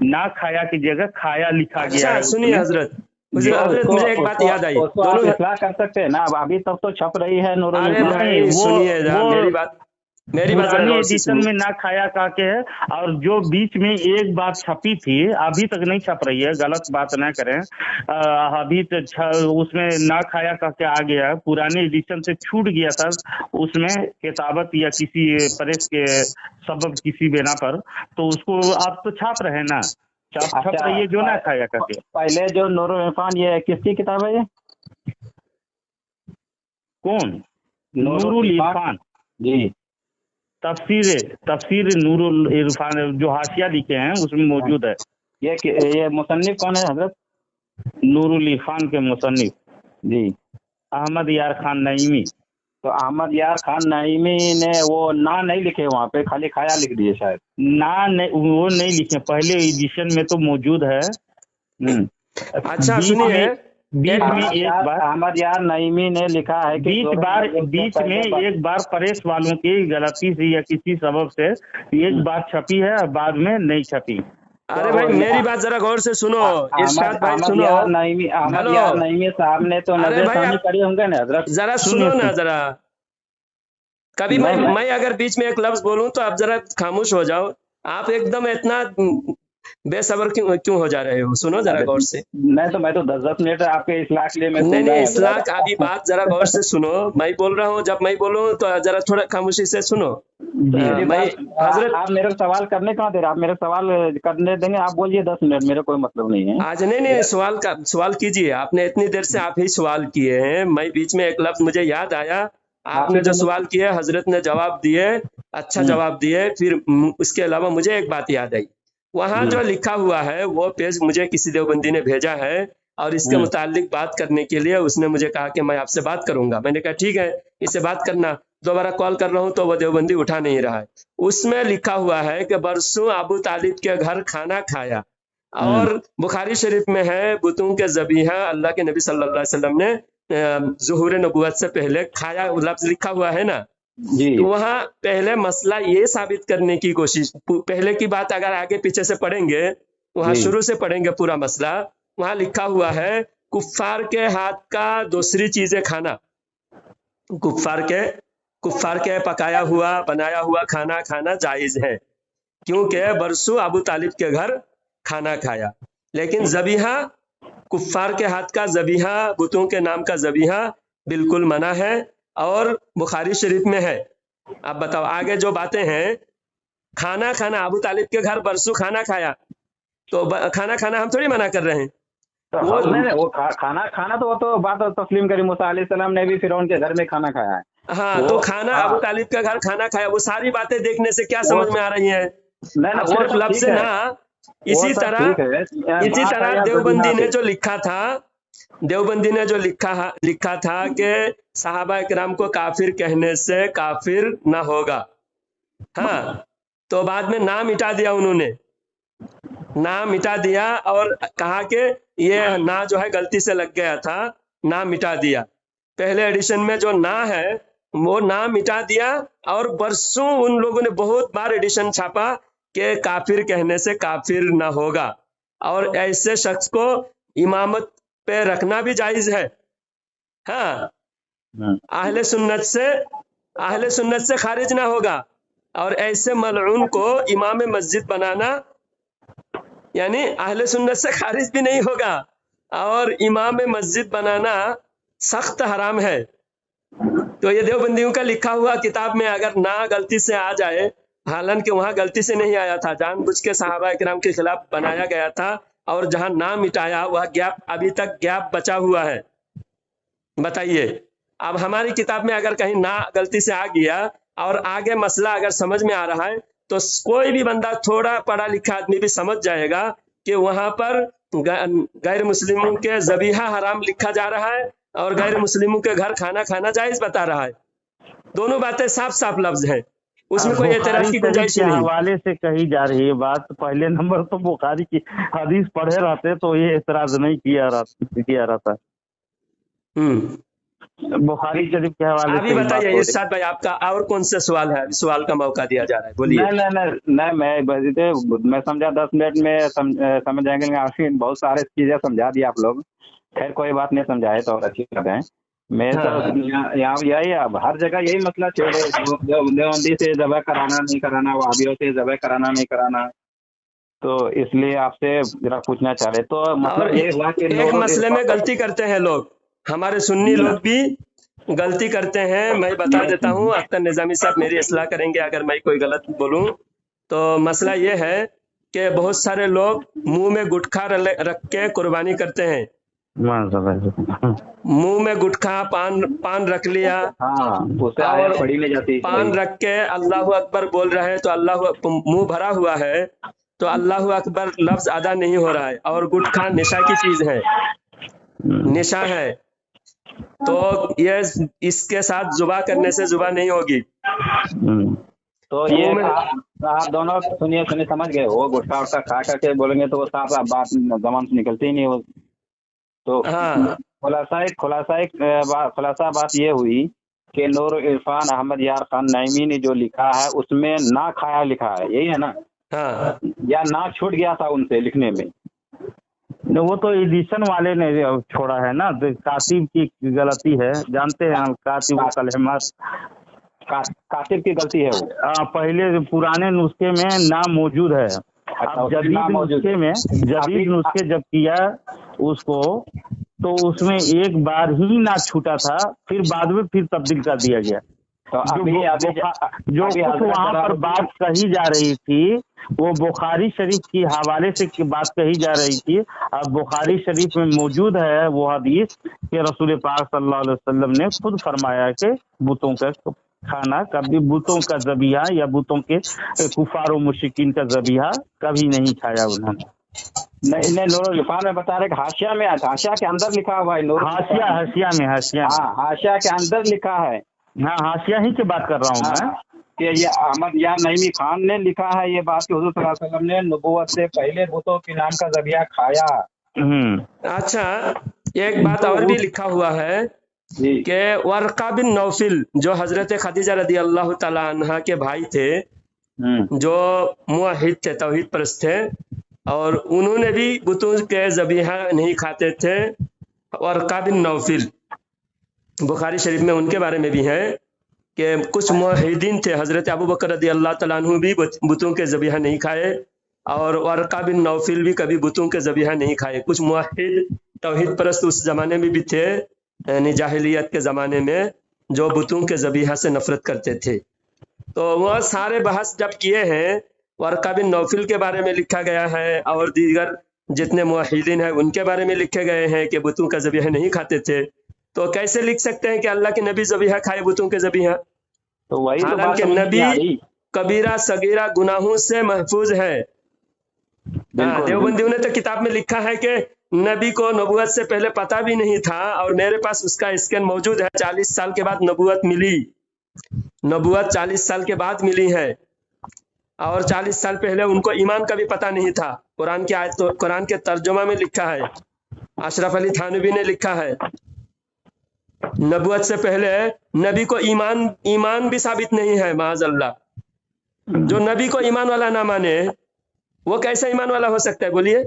ना खाया की जगह खाया लिखा गया अच्छा है सुनिए उसमें। हजरत, मुझे एक बात याद आई। उसको आप दोनों इस्लाह कर सकते हैं ना, अब अभी तक तो छप रही है नूरुल अरे इरफान। भाई वो सुनिए जरा, वो मेरी बात जरा पुराने गौर से एडिशन में सुनिए। ना खाया कहा के है, और जो बीच में एक बात छपी थी अभी तक नहीं छप रही है, गलत बात ना करें। अभी तो उसमें ना खाया कह के आ गया, पुराने एडिशन से छूट गया था उसमें किताबत या किसी प्रेस के सबब किसी बिना पर, तो उसको आप तो छाप रहे हैं ना, छप रही है जो ना खाया कह के। पहले जो नूरुल इरफान ये किसकी किताब है ये? कौन? नूरुल इरफान जी तफसीर नूरुल इरफान जो हाशिया लिखे हैं उसमें मौजूद है। ये मुसन्निफ कौन है हजरत? नूरुल इरफान के मुसन्निफ जी अहमद यार खान नईमी। तो अहमद यार खान नईमी ने वो ना नहीं लिखे वहाँ पे, खाली खाया लिख दिए शायद। ना वो नहीं लिखे, पहले एडिशन में तो मौजूद है। अच्छा सुनिए, बीच में एक बार अहमद यार नईमी ने लिखा है कि बीच में एक बार प्रेस वालों की गलती से या किसी सबब से एक बार छपी है और बाद में नहीं छपी। अरे भाई मेरी बात जरा गौर से सुनो, इरशाद भाई सुनो। अहमद यार नईमी साहब ने तो नजरसानी करी होंगे ना हजरत। जरा सुनो ना जरा, कभी मैं अगर बीच में एक लफ्ज बोलूं तो आप जरा खामोश हो जाओ। आप एकदम इतना बेसब्र क्यों हो जा रहे हो? सुनो जरा गौर से। नहीं तो मैं तो 10 मिनट आपके इस्लाह के लिए मैं नहीं इस्लाह अभी बात जरा गौर से सुनो। मैं बोल रहा हूँ, जब मैं बोलूँ तो जरा थोड़ा खामोशी से सुनो। मैं हजरत आप मेरे को सवाल करने कहाँ दे रहे? आप मेरे सवाल करने देंगे, आप बोलिए 10 मिनट, मेरे कोई मतलब नहीं है। आज नहीं सवाल कीजिए। आपने इतनी देर से आप ही सवाल किए हैं, मैं बीच में एक लफ्ज मुझे याद आया, आपने जो सवाल किए हजरत ने जवाब दिए, अच्छा जवाब दिए। फिर उसके अलावा मुझे एक बात याद आई, वहाँ जो लिखा हुआ है वो पेज मुझे किसी देवबंदी ने भेजा है और इसके मुतालिक बात करने के लिए उसने मुझे कहा कि मैं आपसे बात करूंगा। मैंने कहा ठीक है, इससे बात करना। दोबारा कॉल कर रहा हूँ तो वो देवबंदी उठा नहीं रहा है। उसमें लिखा हुआ है कि बरसों अबू तालिब के घर खाना खाया, और बुखारी शरीफ में है बुतों के ज़बीहा अल्लाह के नबी सल्लल्लाहु अलैहि वसल्लम ने ज़ुहूर नबुव्वत से पहले खाया, लफ्ज लिखा हुआ है ना जी। तो वहाँ पहले मसला ये साबित करने की कोशिश, पहले की बात अगर आगे पीछे से पढ़ेंगे, वहाँ शुरू से पढ़ेंगे पूरा मसला, वहाँ लिखा हुआ है कुफ्फार के हाथ का दूसरी चीजें खाना, कुफ्फार के पकाया हुआ बनाया हुआ खाना खाना जायज है, क्योंकि बरसों अबू तालिब के घर खाना खाया। लेकिन ज़बीहा, कुफ्फार के हाथ का ज़बीहा, बुतों के नाम का ज़बीहा बिल्कुल मना है और बुखारी शरीफ में है। अब बताओ आगे जो बातें हैं। खाना खाना, अबू तालिब के घर बरसों खाना खाया, तो खाना खाना हम थोड़ी मना कर रहे हैं। वो खाना खाना तो वो तो बात तस्लीम करी मूसा अलैहिस्सलाम ने भी फिरौन के घर में खाना खाया है। हाँ, तो खाना अबू तालिब के घर खाना खाया, वो सारी बातें देखने से क्या समझ में आ रही है? सिर्फ लफ्ज़ ना। इसी तरह देवबंदी ने जो लिखा था कि सहाबा इकराम को काफिर कहने से काफिर ना होगा। हाँ, तो बाद में नाम मिटा दिया उन्होंने, नाम मिटा दिया और कहा कि ये ना जो है गलती से लग गया था, नाम मिटा दिया। पहले एडिशन में जो ना है वो नाम मिटा दिया, और बरसों उन लोगों ने बहुत बार एडिशन छापा कि काफिर कहने से काफिर ना होगा, और ऐसे शख्स को इमामत पे रखना भी जायज है। हाँ, अहले सुन्नत से खारिज ना होगा, और ऐसे मलऊन को इमाम मस्जिद बनाना यानी अहले सुन्नत से खारिज भी नहीं होगा, और इमाम मस्जिद बनाना सख्त हराम है। तो ये देवबंदियों का लिखा हुआ किताब में अगर ना गलती से आ जाए, हालांकि वहां गलती से नहीं आया था, जानबूझ के सहाबा इकराम के खिलाफ बनाया गया था, और जहां ना मिटाया वह गैप, अभी तक गैप बचा हुआ है। बताइए, अब हमारी किताब में अगर कहीं ना गलती से आ गया और आगे मसला अगर समझ में आ रहा है, तो कोई भी बंदा, थोड़ा पढ़ा लिखा आदमी भी समझ जाएगा कि वहां पर गैर मुस्लिमों के ज़बीहा हराम लिखा जा रहा है, और गैर मुस्लिमों के घर खाना खाना जायज बता रहा है। दोनों बातें साफ साफ लफ्ज हैं, उसमें कोई एतराज की गुंजाइश के नहीं। हवाले से कही जा रही है बात। पहले नंबर तो बुखारी की हदीस पढ़े रहते तो ये एतराज नहीं किया रहता। बुखारी शरीफ के हवाले अभी बताइए इरशाद भाई, आपका और कौन सा सवाल है? सवाल का मौका दिया जा रहा है, बोलिए। नहीं, मैं समझा 10 मिनट में समझ जाएंगे। आपने बहुत सारे चीजें समझा दी आप लोग। खैर कोई बात नहीं, समझाए तो और अच्छी बात है। मैं तो यहाँ यही, अब हर जगह यही मसला चल रहा है, देवबंदी से ज़बह कराना नहीं कराना, वहाबियों से ज़बह कराना नहीं कराना। तो इसलिए आपसे जरा पूछना चाह रहे, तो मतलब ये हुआ कि एक मसले में गलती करते हैं लोग, हमारे सुन्नी लोग भी गलती करते हैं। मैं बता देता हूँ, अख्तर निजामी साहब मेरी इस्लाह करेंगे अगर मैं कोई गलत बोलूँ। तो मसला ये है कि बहुत सारे लोग मुंह में गुटखा रख के कुर्बानी करते हैं। मुंह में गुटखा पान रख लिया, और पड़ी नहीं जाती, पान रख के अल्लाह अकबर बोल रहे हैं, तो अल्लाह, मुंह भरा हुआ है तो अल्लाह अकबर लफ्ज अदा नहीं हो रहा है, और गुटखा निशा की चीज है, निशा है, तो ये इसके साथ जुबा करने से जुबा नहीं होगी। तो ये आप दोनों सुनिए समझ गए। वो गुटखा उटखा खा करके बोलेंगे तो वो साफ बात जबान से निकलती ही नहीं हो। तो हाँ, खुलासा बात ये हुई कि नूर इरफान अहमद यार खान नईमी ने जो लिखा है उसमें ना खाया लिखा है, यही है ना? हाँ, या ना छूट गया था उनसे लिखने में? वो तो एडिशन वाले ने छोड़ा है ना, तो कातिब की गलती है, जानते हैं हम। कातिब की गलती है वो। पहले पुराने नुस्खे में नाम मौजूद है। अब जदीद नुस्खे जब किया उसको, तो उसमें एक बार ही ना छूटा था, फिर बाद में फिर तब्दील कर दिया गया। तो जो कुछ वहाँ पर बात कही जा रही थी वो बुखारी शरीफ की हवाले से बात कही जा रही थी। अब बुखारी शरीफ में मौजूद है वो हदीस कि रसूल पाक सल्लल्लाहु अलैहि वसल्लम ने खुद फरमाया कि बुतों का खाना कभी, बुतों का ज़बीहा या बुतों के कुफार और मुशरिकीन का ज़बीहा कभी नहीं खाया उन्होंने। नहीं, नूरुल इरफान में बता रहे कि हाशिया में, हाशिया के अंदर लिखा हुआ है। हाशिया के अंदर लिखा है। हाँ, हाशिया ही की बात कर रहा हूँ मैं, कि ये अहमद यार नईमी खान ने लिखा है ये बात कि हुजूर सल्लल्लाहु अलैहि वसल्लम ने नबूवत से पहले बुतों के नाम का ज़बीहा खाया। अच्छा, एक बात और भी लिखा हुआ है कि वर्का बिन नौफिल जो हजरत खदीजा रदी अल्लाह तआला अन्हा के भाई थे, जो मुवहिद थे, तौहीद परस्त थे, और उन्होंने भी बुतों के ज़बीहा नहीं खाते थे। वर्का बिन नौफिल, बुखारी शरीफ में उनके बारे में भी है कि कुछ मुवहिदीन थे, हजरत अबू बकर रदी अल्लाह तआला अन्हु भी बुतों के ज़बीहा नहीं खाए, और वर्का बिन नौफिल भी कभी बुतों के ज़बीहा नहीं खाए। कुछ मुवहिद तौहीद परस्त उस जमाने में भी थे, यानी जाहिलियत के ज़माने में, जो बुतों के ज़बीहा से नफरत करते थे। तो वह सारे बहस जब किए हैं, वर्का बिन नौफिल के बारे में लिखा गया है, और दीगर जितने मुवहिदीन हैं उनके बारे में लिखे गए हैं कि बुतों का ज़बीहा नहीं खाते थे। तो कैसे लिख सकते हैं कि अल्लाह के नबी ज़बीहा खाए बुतों के ज़बीहा? तो वही हालांकि नबी कबीरा सगीरा गुनाहों से महफूज है। देवबंदियों ने तो किताब में लिखा है कि नबी को नबूवत से पहले पता भी नहीं था, और मेरे पास उसका स्कैन मौजूद है। 40 साल के बाद नबूवत मिली, नबूवत 40 साल के बाद मिली है, और 40 साल पहले उनको ईमान का भी पता नहीं था। कुरान की आयत, कुरान के तर्जुमा में लिखा है, अशरफ अली थानवी ने लिखा है। नबुवत से पहले नबी को ईमान भी साबित नहीं है, माज अल्लाह। जो नबी को ईमान वाला ना माने वो कैसे ईमान वाला हो सकता है, बोलिए?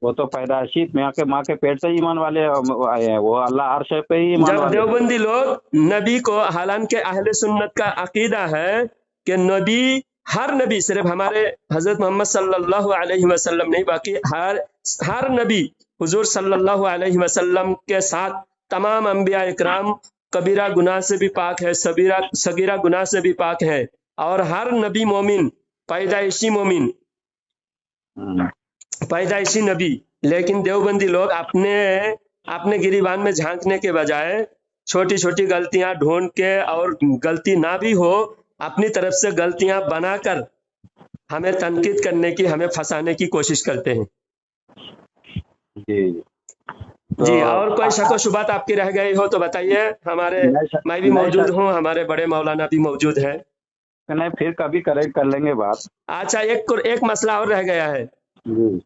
वो तो पैदाइशी माँ के पेट से ईमान वाले आए हैं, वो अल्लाह अर्श पे ही ईमान जब वाले थे। देवबंदी लोग नबी को, हालांकि अहले सुन्नत का अकीदा है कि नबी, हर नबी, सिर्फ हमारे हजरत मोहम्मद सल्लल्लाहु अलैहि वसल्लम नहीं, बाकी हर नबी हुजूर सल्लल्लाहु अलैहि वसल्लम के साथ तमाम अंबिया इकराम कबीरा गुनाह से भी पाक है, सगीरा गुनाह से भी पाक है, और हर नबी मोमिन, पैदाइशी मोमिन, पैदाइशी नबी। लेकिन देवबंदी लोग अपने गिरीबान में झांकने के बजाय छोटी छोटी गलतियां ढूंढ के, और गलती ना भी हो, अपनी तरफ से गलतियां बनाकर हमें तनकीद करने की, हमें फंसाने की कोशिश करते हैं। जी तो जी, और कोई शक व शुबात आपकी रह गई हो तो बताइए। मैं भी मौजूद हूँ, हमारे बड़े मौलाना भी मौजूद है। नहीं, फिर कभी करेक्ट कर लेंगे बात। अच्छा, एक मसला और रह गया है। जी।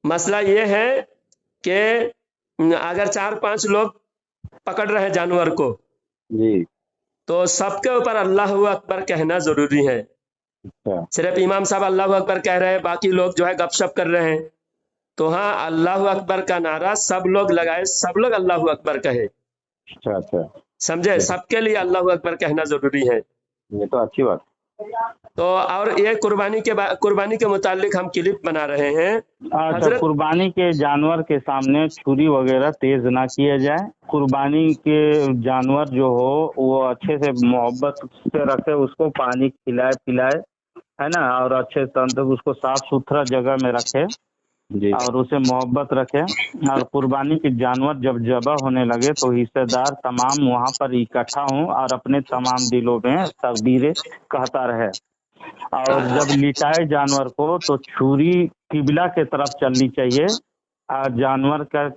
मसला ये है कि अगर 4-5 लोग पकड़ रहे जानवर को, जी। तो सबके ऊपर अल्लाह अकबर कहना जरूरी है। अच्छा। सिर्फ इमाम साहब अल्लाह अकबर कह रहे हैं, बाकी लोग जो है गपशप कर रहे हैं, तो हाँ, अल्लाह अकबर का नारा सब लोग लगाए, सब लोग अल्लाह अकबर कहे। अच्छा अच्छा, समझे? सबके लिए अल्लाह अकबर कहना जरूरी है। ये तो अच्छी बात। तो और ये कुर्बानी के मुतालिक हम क्लिप बना रहे हैं। अच्छा, कुर्बानी के जानवर के सामने छुरी वगैरह तेज ना किया जाए। कुर्बानी के जानवर जो हो वो अच्छे से मोहब्बत से रखे, उसको पानी खिलाए पिलाए, है ना, और अच्छे से उसको साफ सुथरा जगह में रखे जी। और उसे मोहब्बत रखे। और कुर्बानी के जानवर जब ज़बह होने लगे तो हिस्सेदार तमाम वहाँ पर इकट्ठा हों और अपने तमाम दिलों में तकबीरें कहता रहे। और जब लिटाए जानवर को तो छुरी किबला के तरफ चलनी चाहिए, और जानवर का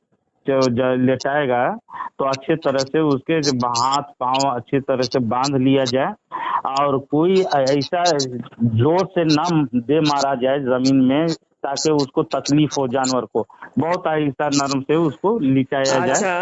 जो लेटाएगा तो अच्छे तरह से उसके हाथ पांव अच्छी तरह से बांध लिया जाए, और कोई ऐसा जोर से न दे मारा जाए जमीन में ताकि उसको तकलीफ हो, जानवर को बहुत आहिस्ता नरम से उसको लिटाया जाए। अच्छा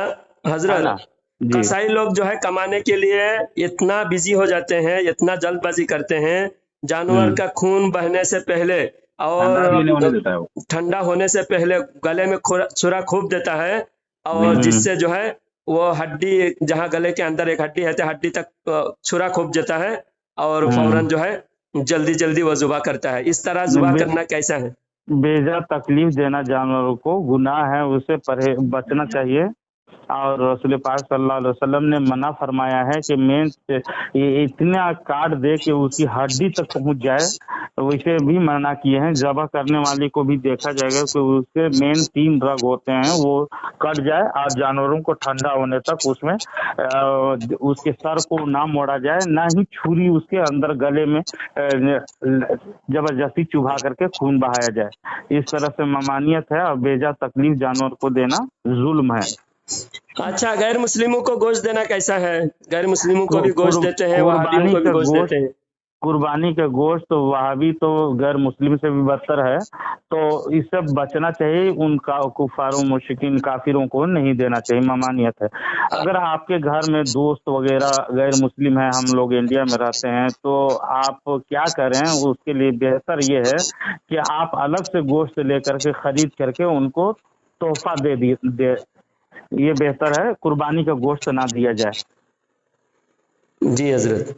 हजरत, कसाई लोग जो है कमाने के लिए इतना बिजी हो जाते हैं, इतना जल्दबाजी करते हैं, जानवर का खून बहने से पहले और ठंडा होने से पहले गले में छुरा खूब देता है, और जिससे जो है वो हड्डी, जहाँ गले के अंदर एक हड्डी है, हड्डी तक छुरा खूब देता है, और फौरन जो है जल्दी जल्दी वो जुबा करता है। इस तरह जुबा करना कैसा है? बेजा तकलीफ देना जानवरों को गुनाह है, उससे बचना चाहिए। और रसूल पाक सल्लल्लाहु अलैहि वसल्लम ने मना फरमाया है कि मेन ये इतना काट दे कि उसकी हड्डी तक पहुंच जाए, तो इसे भी मना किए हैं। ज़बह करने वाले को भी देखा जाएगा कि उसके मेन 3 रग होते हैं, वो कट जाए और जानवरों को ठंडा होने तक उसमें उसके सर को ना मोड़ा जाए, ना ही छुरी उसके अंदर गले में जबरदस्ती चुभा करके खून बहाया जाए। इस तरह से ममानियत है, और बेजा तकलीफ जानवर को देना जुल्म है। अच्छा, गैर मुस्लिमों को गोश्त देना कैसा है? गैर मुस्लिमों को भी गोश्त देते हैं, वहाबियों को भी गोश्त देते हैं। कुर्बानी का गोश्त तो वहाबी तो गैर मुस्लिम से भी बदतर है, तो इससे बचना चाहिए। उनका कुफारों मुशरिकीन काफिरों को नहीं देना चाहिए, ममानियत है। अगर आपके घर में दोस्त वगैरह गैर मुस्लिम है, हम लोग इंडिया में रहते हैं, तो आप क्या करें, उसके लिए बेहतर ये है कि आप अलग से गोश्त लेकर के खरीद करके उनको तोहफा दे, ये बेहतर है। कुर्बानी का गोश्त ना दिया जाए। जी हजरत।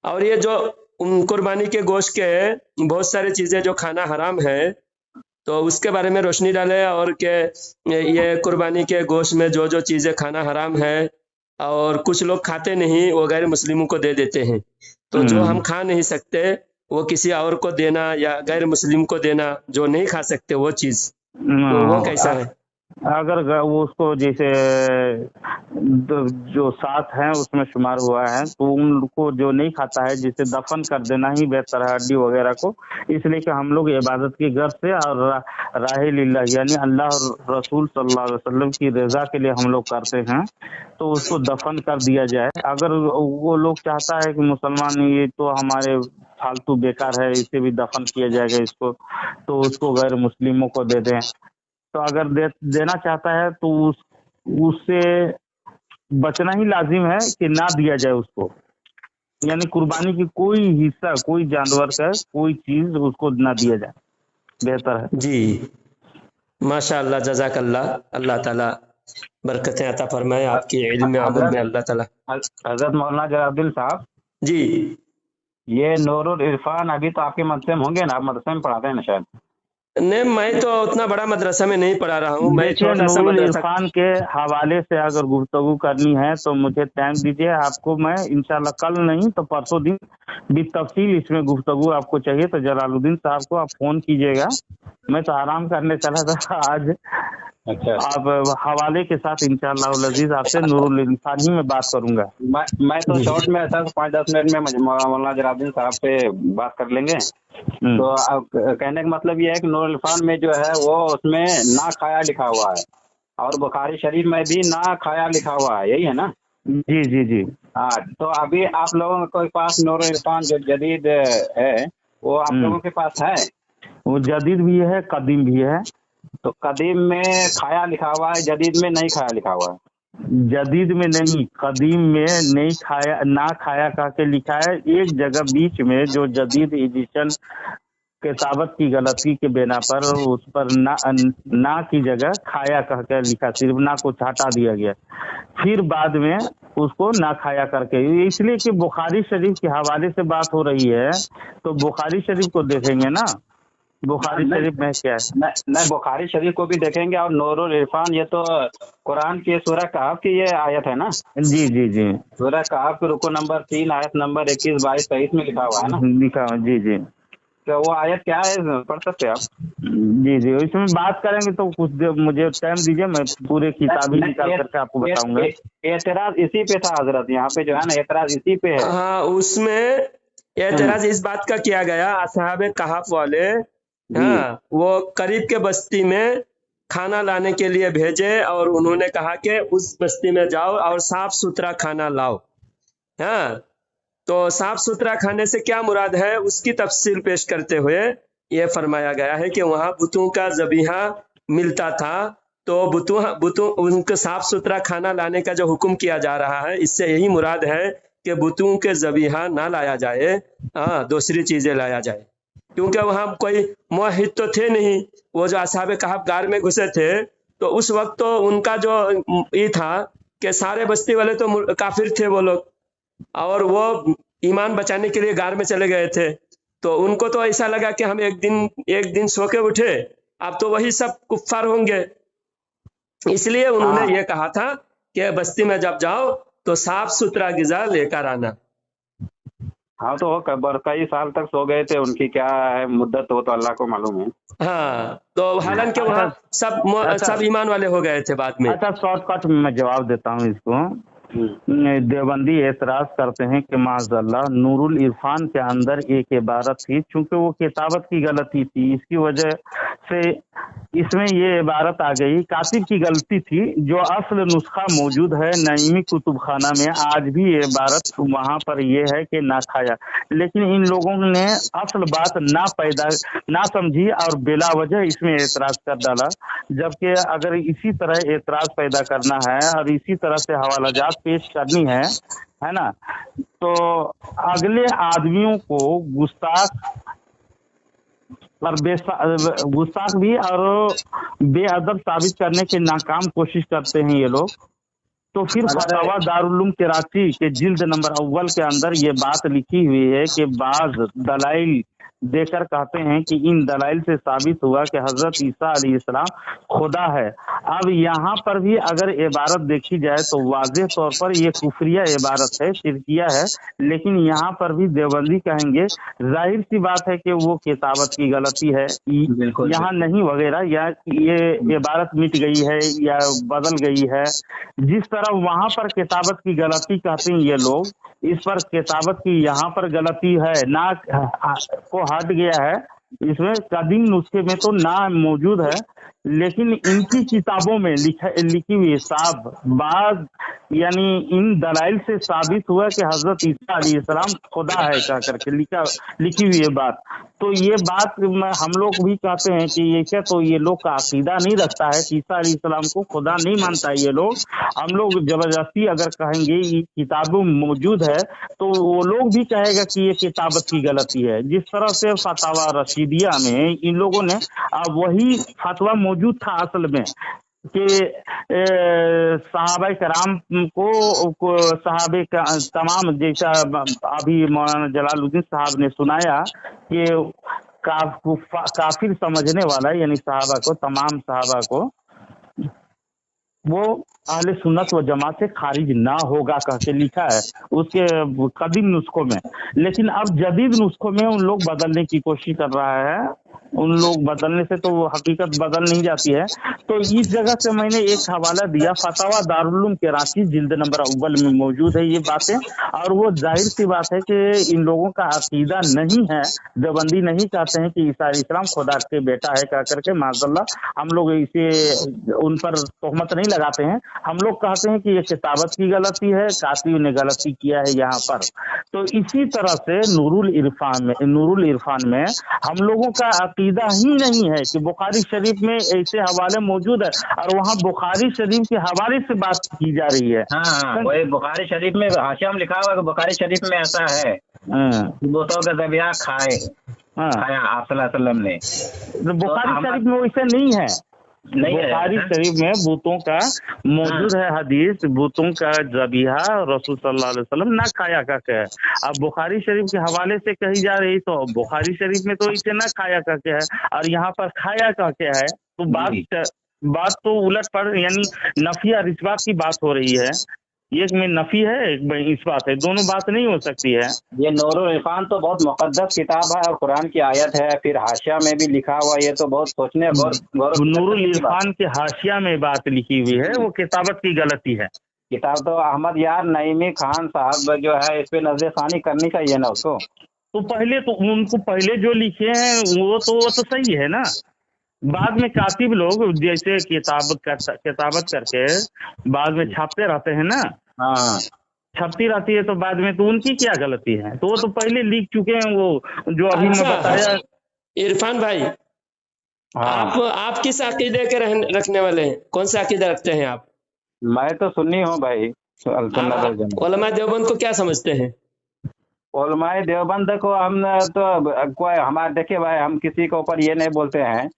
और ये जो कुर्बानी के गोश्त के बहुत सारी चीजें जो खाना हराम है, तो उसके बारे में रोशनी डाले, और के ये कुर्बानी के गोश्त में जो जो चीजें खाना हराम है और कुछ लोग खाते नहीं, वो गैर मुस्लिमों को दे देते हैं, तो जो हम खा नहीं सकते वो किसी और को देना, या गैर मुस्लिम को देना जो नहीं खा सकते वो चीज, तो वो कैसा है? अगर वो उसको जैसे जो साथ हैं उसमें शुमार हुआ है, तो उनको जो नहीं खाता है जिसे दफन कर देना ही बेहतर है, हड्डी वगैरह को। इसलिए कि हम लोग इबादत की गर्ज से और राहे लिल्लाह यानी अल्लाह और रसूल सल्लल्लाहु अलैहि वसल्लम की रजा के लिए हम लोग करते हैं, तो उसको दफन कर दिया जाए। अगर वो लोग चाहता है कि मुसलमान ये तो हमारे फालतू बेकार है, इसे भी दफन किया जाएगा इसको, तो उसको गैर मुस्लिमों को दे दें। तो अगर देना चाहता है तो उससे बचना ही लाजिम है कि ना दिया जाए उसको, यानी कुर्बानी की कोई हिस्सा, कोई जानवर का कोई चीज उसको ना दिया जाए, बेहतर है। जी माशाअल्लाह, जज़ाकल्लाह, अल्लाह ताला बरकतें अता फरमाए आपके इल्म में, अमल में, हजरत अल्लाह ताला। हजरत मौलाना जलालुद्दीन साहब, जी ये नूरुल इरफान अभी तो आपके मदरसे में होंगे ना, आप मदरसे में पढ़ाते हैं ना शायद? नहीं, मैं तो उतना बड़ा मदरसा में नहीं पढ़ा रहा हूँ, मैं देखिए, छोटा सा नूरुल मदरसा। इरफान के हवाले से अगर गुफ्तगू करनी है तो मुझे टाइम दीजिए, आपको मैं इंशाल्लाह कल नहीं तो परसों दिन भी तफसील इसमें गुफ्तगू आपको चाहिए तो जलालुद्दीन साहब को आप फोन कीजिएगा। मैं तो आराम करने चला था आज। अच्छा, आप हवाले के साथ इंशाल्लाह अज़ीज आपसे नूरुल इरफान ही में बात करूंगा। मैं तो शॉर्ट में ऐसा 5-10 मिनट में मौलाना जलालुद्दीन साहब से बात कर लेंगे। तो अब कहने का मतलब ये है कि नूरुल इरफान में जो है वो उसमें ना खाया लिखा हुआ है, और बुखारी शरीफ में भी ना खाया लिखा हुआ है, यही है ना? जी जी जी। हाँ, तो अभी आप लोगों के पास नूरुल इरफान जो जदीद है वो आप लोगों के पास है? वो जदीद भी है, कदीम भी है। तो कदीम में खाया लिखा हुआ है, जदीद में नहीं खाया लिखा हुआ है। जदीद में नहीं, कदीम में नहीं खाया, ना खाया कह के लिखा है। एक जगह बीच में जो जदीद एडिशन किताबत की गलती के बिना पर उस पर ना की जगह खाया कह के लिखा, सिर्फ ना को हटा दिया गया, फिर बाद में उसको ना खाया करके। इसलिए कि बुखारी शरीफ के हवाले से बात हो रही है तो बुखारी शरीफ को देखेंगे ना, बुखारी शरीफ में क्या है। नहीं, बुखारी शरीफ को भी देखेंगे, और नूरुल इरफान ये तो कुरान की सूरह कहफ की ये आयत है ना? जी जी जी, सूरह कहफ के रुकू नंबर 3 आयत नंबर 21, 22, 23 में लिखा हुआ है ना? लिखा हुआ, जी जी। तो वो आयत क्या है, पढ़ सकते हैं आप? जी जी, इसमें बात करेंगे तो कुछ मुझे टाइम दीजिए, मैं पूरे किताब ही निकाल करके आपको बताऊंगा। एतराज इसी पे था हजरत, यहाँ पे जो है ना एतराज इसी पे है। हाँ, उसमें एतराज इस बात का किया गया, असहाबे कहफ वाले, हाँ, वो करीब के बस्ती में खाना लाने के लिए भेजे और उन्होंने कहा कि उस बस्ती में जाओ और साफ सुथरा खाना लाओ। हाँ, तो साफ सुथरा खाने से क्या मुराद है, उसकी तफसील पेश करते हुए ये फरमाया गया है कि वहाँ बुतों का ज़बीहा मिलता था, तो बुतों उनको साफ सुथरा खाना लाने का जो हुक्म किया जा रहा है, इससे यही मुराद है कि बुतों के ज़बीहा ना लाया जाए, हाँ, दूसरी चीजें लाया जाए, क्योंकि वहाँ कोई मुवहिद तो थे नहीं। वो जो असहाबे कहफ गार में घुसे थे तो उस वक्त तो उनका जो ये था कि सारे बस्ती वाले तो काफिर थे वो लोग, और वो ईमान बचाने के लिए गार में चले गए थे। तो उनको तो ऐसा लगा कि हम एक दिन सो के उठे, अब तो वही सब कुफ्फार होंगे, इसलिए उन्होंने ये कहा था कि बस्ती में जब जाओ तो साफ सुथरा गिजा लेकर आना। हाँ, तो वो कई साल तक सो गए थे, उनकी क्या है मुद्दत, हो तो अल्लाह को मालूम है। हाँ, तो हालांकि वहाँ सब ईमान वाले हो गए थे बाद में। अच्छा, शॉर्टकट में मैं जवाब देता हूँ इसको। देवबंदी एतराज करते हैं कि माज़अल्लाह नूरुल इरफान के अंदर एक इबारत थी, चूंकि वो किताबत की गलती थी, इसकी वजह से इसमें ये इबारत आ गई। कातिब की गलती थी, जो असल नुस्खा मौजूद है नईमी कुतुब खाना में, आज भी ये इबारत वहाँ पर ये है कि ना खाया, लेकिन इन लोगों ने असल बात ना समझी और बिला वजह इसमें एतराज कर डाला। जबकि अगर इसी तरह एतराज पैदा करना है और इसी तरह से हवालाजात पेश करनी है ना, तो अगले आदमियों को गुस्ताख भी और बेअदब साबित करने के नाकाम कोशिश करते हैं ये लोग। तो फिर फतवा दारुल कराची के जिल्द नंबर अव्वल के अंदर ये बात लिखी हुई है कि बाज दलाइल देकर कहते हैं कि इन दलाइल से साबित हुआ कि हजरत ईसा अलैहिस्सलाम खुदा है। अब यहाँ पर भी अगर इबारत देखी जाए तो वाज़ेह तौर पर ये कुफरिया इबारत है, शिरकिया है, लेकिन यहाँ पर भी देवबंदी कहेंगे जाहिर सी बात है कि वो किताबत की गलती है, यहाँ नहीं वगैरह, या ये इबारत मिट गई है या बदल गई है। जिस तरह वहाँ पर किताबत की गलती कहते हैं ये लोग, इस पर किताबत की यहाँ पर गलती है, ना को हट गया है, इसमें कदीम नुस्खे में तो ना मौजूद है, लेकिन इनकी किताबों में लिखी हुई साफ बात यानी इन दलाइल से साबित हुआ कि हजरत ईसा अलैहिस्सलाम खुदा है कह करके लिखी हुई है बात। तो ये बात हम लोग भी कहते हैं कि ये क्या, तो ये लोग का अकीदा नहीं रखता है कि ईसा अलैहिस्सलाम को खुदा नहीं मानता है ये लोग। हम लोग जबरदस्ती अगर कहेंगे ये किताबों में मौजूद है तो वो लोग भी कहेगा कि ये किताबत की गलती है। जिस तरह से फतवा रशीदिया में इन लोगों ने वही फतवा मौजूद था असल में कि सहाबा कराम को सहाबे का तमाम, जैसा अभी मौलाना जलालुद्दीन साहब ने सुनाया कि काफिर समझने वाला यानी सहाबा को, तमाम सहाबा को वो अहले सुन्नत व जमात से खारिज ना होगा कह के लिखा है उसके कदीम नुस्खों में। लेकिन अब जदीद नुस्खों में उन लोग बदलने की कोशिश कर रहा है। उन लोग बदलने से तो वो हकीकत बदल नहीं जाती है। तो इस जगह से मैंने एक हवाला दिया, फतवा दारुल उलूम कराची जिल्द नंबर अव्वल में मौजूद है ये बातें। और वो जाहिर सी बात है कि इन लोगों का अकीदा नहीं है, देवबंदी नहीं चाहते हैं कि ईसा अलैहिस्सलाम खुदा के बेटा है कह करके, माज़अल्लाह हम लोग इसे उन पर तोहमत नहीं लगाते हैं। हम लोग कहते हैं कि ये किताबत की गलती है, कातिब ने गलती किया है यहाँ पर। तो इसी तरह से नूरुल इरफान में हम लोगों का अकीदा ही नहीं है कि बुखारी शरीफ में ऐसे हवाले मौजूद है और वहाँ बुखारी शरीफ के हवाले से बात की जा रही है। हाँ, वही बुखारी शरीफ में हाशिया में लिखा हुआ कि बुखारी शरीफ में ऐसा है बुतों का ज़बिया खाया आप सल्लल्लाहु अलैहि वसल्लम ने। बुखारी शरीफ में वैसे नहीं है। बुखारी शरीफ में भूतों का मौजूद है हदीस, भूतों का ज़बीहा रसूल सल्लल्लाहु अलैहि वसल्लम ना खाया करके है। अब बुखारी शरीफ के हवाले से कही जा रही तो बुखारी शरीफ में तो इसे ना खाया करके है और यहाँ पर खाया करके है। तो बात तो उलट पर यानी नफी और इस्बात की बात हो रही है। एक में नफी है, एक में इस्बात है, दोनों बात नहीं हो सकती है। ये नूरुल इरफान तो बहुत मुकद्दस किताब है और कुरान की आयत है, फिर हाशिया में भी लिखा हुआ, ये तो बहुत सोचने नूरुल इरफान के हाशिया में बात लिखी हुई है, वो किताबत की गलती है। किताब तो अहमद यार नईमी खान साहब जो है इस पे नजरसानी करनी चाहिए ना उसको। तो पहले तो उनको पहले जो लिखे हैं वो तो सही है ना। बाद में कातिब लोग जैसे किताबत करके बाद में छापते रहते हैं ना, हाँ छपती रहती है, तो बाद में तो उनकी क्या गलती है? तो वो तो पहले लिख चुके हैं वो जो अभी मैं बताया। इरफान भाई, आप किस अकीदे के रखने वाले हैं? कौन सा अकीदा रखते हैं आप? मैं तो सुन्नी हूँ भाई। उलमा देवबंद को क्या समझते हैं? उलमाए देवबंद को हम तो कोई हमारे, देखिए भाई, हम किसी के ऊपर ये नहीं बोलते हैं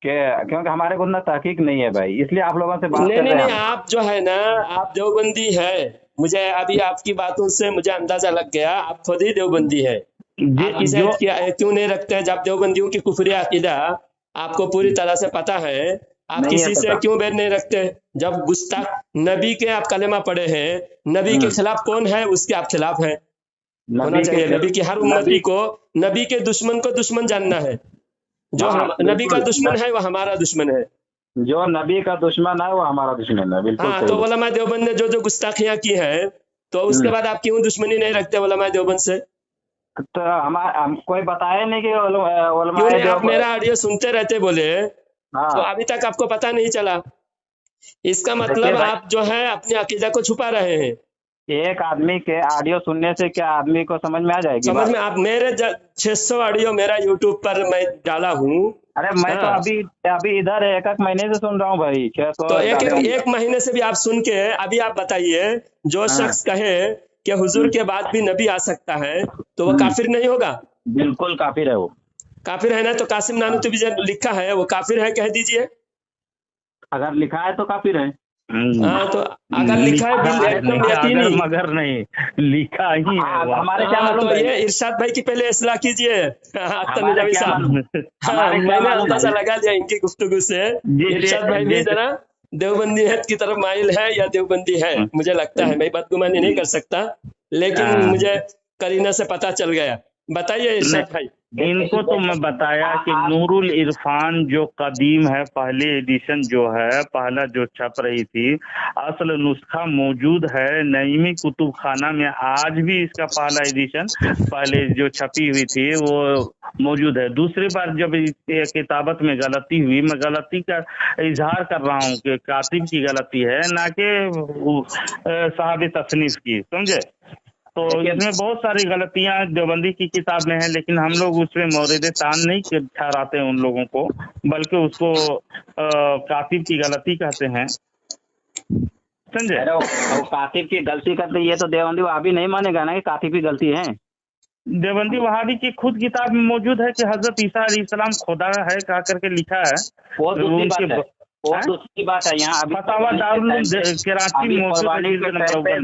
क्योंकि हमारे को उतना तहकीक नहीं है भाई, इसलिए आप लोगों से बात कर रहे हैं। नहीं, आप जो है ना, आप देवबंदी है। मुझे अभी आपकी बातों से मुझे अंदाजा लग गया आप खुद ही देवबंदी है। क्यों नहीं रखते हैं? जब देवबंदियों की कुफरी अकीदा आपको पूरी तरह से पता है, आप किसी से क्यों बैर नहीं रखते? जब गुस्ताख नबी के आप कलेमा पढ़े हैं, नबी के खिलाफ कौन है उसके आप खिलाफ है होना चाहिए। नबी की हर उम्मती को नबी के दुश्मन को दुश्मन जानना है। जो नबी का दुश्मन है वो हमारा दुश्मन है, जो नबी का दुश्मन है वो हमारा दुश्मन है। बिल्कुल। हाँ, तो उलमा देवबंद ने जो गुस्ताखियां की है, तो उसके बाद आप क्यों दुश्मनी नहीं रखते उलमा देवबंद से? तो हम कोई बताया नहीं कि क्यों नहीं? आप मेरा ऑडियो सुनते रहते बोले, हाँ। तो अभी तक आपको पता नहीं चला। इसका मतलब आप जो है अपने अकीदा को छुपा रहे हैं। एक आदमी के ऑडियो सुनने से क्या आदमी को समझ में आ जाएगी? समझ में आप मेरे 600 ऑडियो मेरा यूट्यूब पर मैं डाला हूँ। अरे मैं तो अभी इधर एक महीने से सुन रहा हूँ भाई। 600 तो एक महीने से भी आप सुन के अभी आप बताइए, जो शख्स कहे कि हुजूर के बाद भी नबी आ सकता है तो वो काफिर नहीं होगा? बिल्कुल काफिर है। वो काफिर है ना? तो कासिम नानूतवी भी जो लिखा है वो काफिर है, कह दीजिए। अगर लिखा है तो काफिर है। हाँ, तो अगर लिखा है एकदम यकीनी, मगर नहीं लिखा ही है। हमारे क्या मालूम? तो ये इरशाद भाई की पहले इस्लाह कीजिए। मैंने अंदाजा लगा लिया इनकी गुफ्तगू से। इरशाद भाई भी जरा देवबंदीयत की तरफ माइल है या देवबंदी है, मुझे लगता है। मैं बदगुमानी नहीं कर सकता, लेकिन मुझे करीना से पता चल गया। बताइए इरशाद भाई। इनको तो मैं बताया कि नूरुल इरफान जो कदीम है, पहले एडिशन जो है, पहला जो छप रही थी, असल नुस्खा मौजूद है नईमी कुतुब खाना में। आज भी इसका पहला एडिशन पहले जो छपी हुई थी वो मौजूद है। दूसरी बार जब किताबत में गलती हुई, मैं गलती का इजहार कर रहा हूँ कि कातिब की गलती है, ना कि साहब तसनीफ की, समझे। तो इसमें बहुत सारी गलतियां देवबंदी की किताब में है, लेकिन हम लोग उसमें मौरिद तान नहीं ठहराते उन लोगों को, बल्कि उसको कातिब की गलती कहते हैं, समझे। अरे वो कातिब की गलती करते, ये तो देवबंदी वहाबी नहीं मानेगा ना कि कातिब की गलती है। देवबंदी वहाबी की खुद किताब में मौजूद है कि हजरत ईसा अलैहिस्सलाम खुदा है कह करके लिखा है। वो दूसरी बात है, वो दूसरी बात है। यहाँ अभी फतावा दारुल कराची में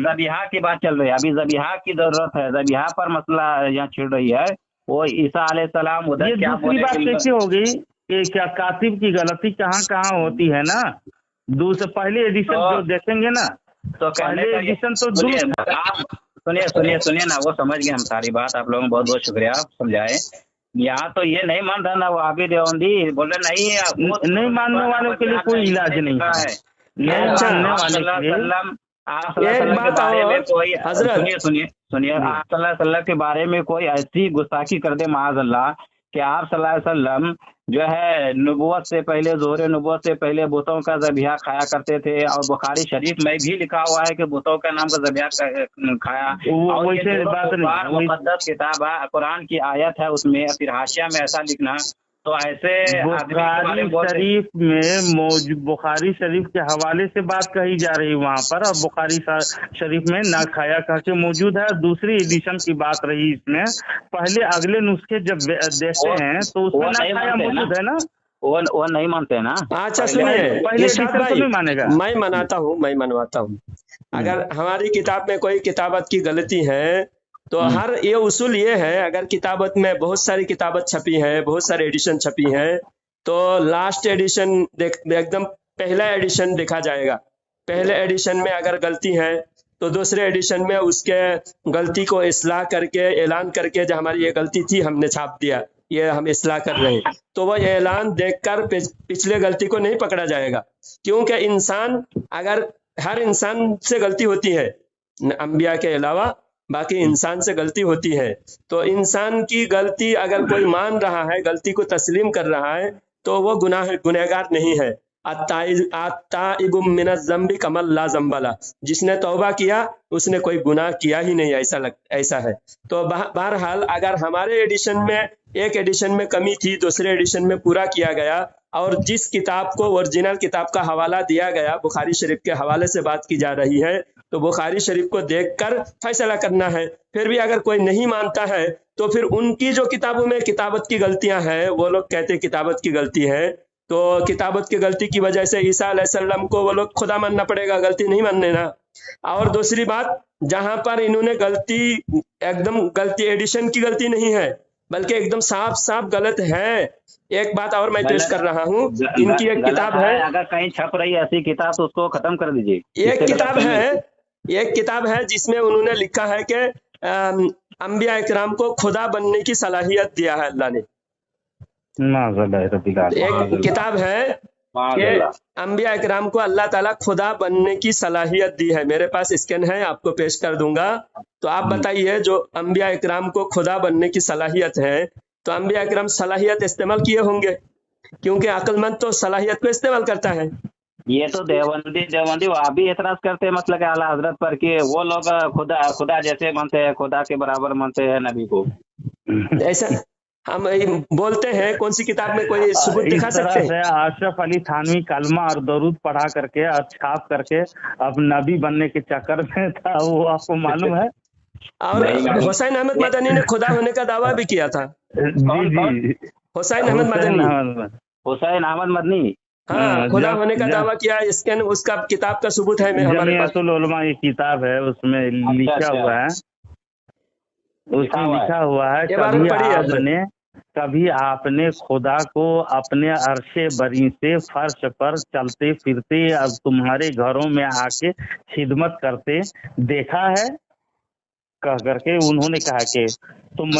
ज़बीहा की बात चल रही है, अभी ज़बीहा की जरूरत है, ज़बीहा पर मसला यहाँ छिड़ रही है। वो ईसा अलैहिस्सलाम उधर क्या दूसरी बात कैसे होगी कि क्या कातिब की गलती कहाँ कहाँ होती है ना। दूसरे पहले एडिशन जो देखेंगे ना, तो पहले एडिशन तो सुनिए ना, वो समझ गए हम सारी बात। आप लोगों को बहुत बहुत शुक्रिया, समझाए। यहाँ तो ये नहीं मान रहा ना वो आगे देवबंदी बोल रहे नहीं मानने वालों के लिए कोई इलाज नहीं है। सुनिए आप सल्लल्लाहु अलैहि वसल्लम के बारे में कोई ऐसी गुस्ताखी कर दे माअज़ल्लाह कि आप सल्लल्लाहु अलैहि वसल्लम जो है नबुवत से पहले, ज़ोहरे नबुवत से पहले बुतों का ज़बिहा खाया करते थे, और बुखारी शरीफ में भी लिखा हुआ है कि बुतों का नाम का ज़बिहा खाया। और ये मुक़द्दस किताब है, कुरान की आयत है उसमें, फिर हाशिया में ऐसा लिखना, तो ऐसे बुखारी शरीफ में बुखारी शरीफ के हवाले से बात कही जा रही वहाँ पर, और बुखारी शरीफ में ना खाया कह के मौजूद है। दूसरी एडिशन की बात रही इसमें, पहले अगले नुस्खे जब देखते हैं तो उसमें ना खाया मौजूद है ना, वो नहीं मानते ना। अच्छा सुनिए, पहले मानेगा, मैं मनवाता हूँ। अगर हमारी किताब में कोई किताबत की गलती है तो हर ये उसूल ये है, अगर किताबत में बहुत सारी किताबत छपी है, बहुत सारे एडिशन छपी है, तो लास्ट एडिशन एकदम पहला एडिशन देखा जाएगा। पहले एडिशन में अगर गलती है तो दूसरे एडिशन में उसके गलती को इस्लाह करके, ऐलान करके, जो हमारी ये गलती थी हमने छाप दिया, ये हम इस्लाह कर रहे हैं, तो वह ऐलान देखकर पिछले गलती को नहीं पकड़ा जाएगा। क्योंकि इंसान, अगर हर इंसान से गलती होती है, अंबिया के अलावा बाकी इंसान से गलती होती है, तो इंसान की गलती अगर कोई मान रहा है, गलती को तस्लीम कर रहा है, तो वो गुनहगार नहीं है। अत्ताइबु मिनज़ ज़ंबि कमल ला ज़ंबला, जिसने तौबा किया उसने कोई गुनाह किया ही नहीं, ऐसा है। तो बहरहाल अगर हमारे एडिशन में एक एडिशन में कमी थी, दूसरे एडिशन में पूरा किया गया, और जिस किताब को ओरिजिनल किताब का हवाला दिया गया, बुखारी शरीफ के हवाले से बात की जा रही है, तो बुखारी शरीफ को देखकर फैसला करना है। फिर भी अगर कोई नहीं मानता है तो फिर उनकी जो किताबों में किताबत की गलतियां हैं, वो लोग कहते हैं किताबत की गलती है, तो किताबत की गलती की वजह से ईसा अलैहिस्सलाम को वो लोग खुदा मानना पड़ेगा, गलती नहीं मानने ना। और दूसरी बात, जहां पर इन्होंने गलती, एकदम गलती एडिशन की गलती नहीं है, बल्कि एकदम साफ साफ गलत है। एक बात और मैं पेश कर रहा हूँ, इनकी एक किताब है, अगर कहीं छप रही है ऐसी किताब तो उसको खत्म कर दीजिए। एक किताब है जिसमें उन्होंने लिखा है कि अंबिया इकराम को खुदा बनने की सलाहियत दिया है अल्लाह ने। एक किताब है कि अंबिया इकराम को अल्लाह ताला खुदा बनने की सलाहियत दी है। मेरे पास स्कैन है, आपको पेश कर दूंगा। तो आप बताइए, जो अंबिया इकराम को खुदा बनने की सलाहियत है, तो अंबिया इकराम सलाहियत इस्तेमाल किए होंगे, क्योंकि अक्लमंद तो सलाहियत को इस्तेमाल करता है। ये तो देवबंदी वहाबी एतराज करते हैं मतलब आला हजरत पर कि वो लोग खुदा जैसे मानते हैं, खुदा के बराबर मानते हैं नबी को। ऐसा हम बोलते हैं, कौन सी किताब में कोई सबूत दिखा सकते हैं? अशरफ अली थानवी कलमा और दरूद पढ़ा करके और छाप करके अब नबी बनने के चक्कर में था, वो आपको मालूम है। और हुसैन अहमद मदनी ने खुदा होने का दावा भी किया था। जी हुसैन अहमद मदनी, हाँ, खुदा होने का दावा किया। स्कैन उसका किताब का सबूत है हमारे पास। उलमा ये किताब है, उसमें लिखा हुआ है, उसमें लिखा हुआ है, कभी आपने खुदा को अपने अरशे बरी से फर्श पर चलते फिरते अब तुम्हारे घरों में आके खिदमत करते देखा है, कह करके उन्होंने कहा कि तुम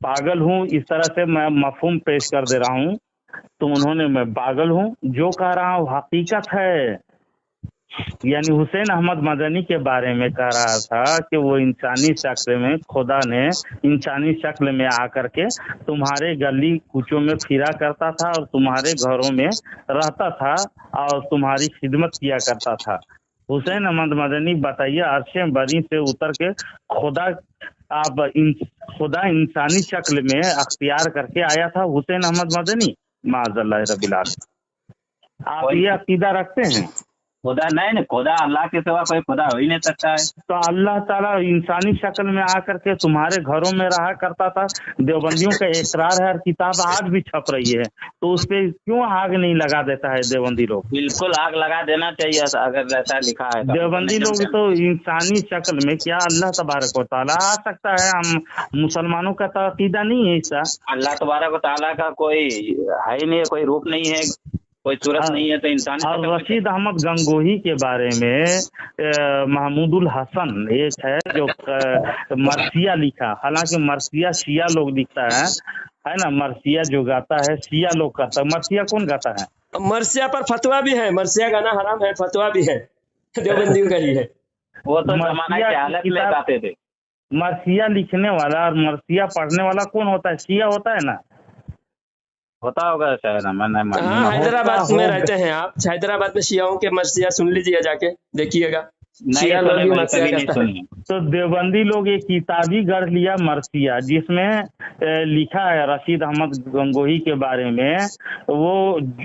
पागल हूँ, इस तरह से मैं मफहूम पेश कर दे रहा हूँ। तो उन्होंने मैं पागल हूँ, जो कह रहा हूँ हकीकत है। यानी हुसैन अहमद मदनी के बारे में कह रहा था कि वो इंसानी शक्ल में, खुदा ने इंसानी शक्ल में आकर के तुम्हारे गली कूचों में फिरा करता था और तुम्हारे घरों में रहता था और तुम्हारी खिदमत किया करता था। हुसैन अहमद मदनी बताइए, अर्शे बरी से उतर के खुदा खुदा इंसानी शक्ल में अख्तियार करके आया था हुसैन अहमद मदनी? माज़अल्लाह रब्बिल आलमीन। आप ये अकीदा रखते हैं? खुदा नहीं, खुदा अल्लाह के सिवा कोई खुदा हो ही नहीं सकता है। तो अल्लाह ताला इंसानी शक्ल में आकर के तुम्हारे घरों में रहा करता था। देवबंदियों का इकरार है और किताब आज भी छप रही है, तो उस पे क्यों आग नहीं लगा देता है देवबंदी लोग? बिल्कुल आग लगा देना चाहिए अगर ऐसा लिखा है तो। देवबंदी लोग तो इंसानी शक्ल में क्या अल्लाह तबारक व तआला आ सकता है? हम मुसलमानों का तो अकीदा नहीं है ऐसा। अल्लाह तबारक व तआला का कोई है ही नहीं, कोई रूप नहीं है, कोई सूरत नहीं है, तो इंसान। और रशीद अहमद गंगोही के बारे में महमूदुल हसन एक है जो मरसिया लिखा, हालांकि मरसिया शिया लोग लिखता है ना, मरसिया जो गाता है शिया लोग गाता है। मरसिया कौन गाता है? मरसिया पर फतवा भी है, मरसिया गाना हराम है, फतवा भी है, देवबंदियों का ही है। वो तो जमाना की हालत में गाते थे। मरसिया लिखने वाला और मरसिया पढ़ने वाला कौन होता है? शिया होता है ना? होता होगा शायद, हाँ, हैदराबाद में रहते हैं आप, हैदराबाद में शियाओं के मरसिया सुन लीजिए, जाके देखिएगा। शिया लोग भी मरसिया गाता है। तो देवबंदी लोग एक किताबी गढ़ लिया मरसिया, जिसमें लिखा है रशीद अहमद गंगोही के बारे में, वो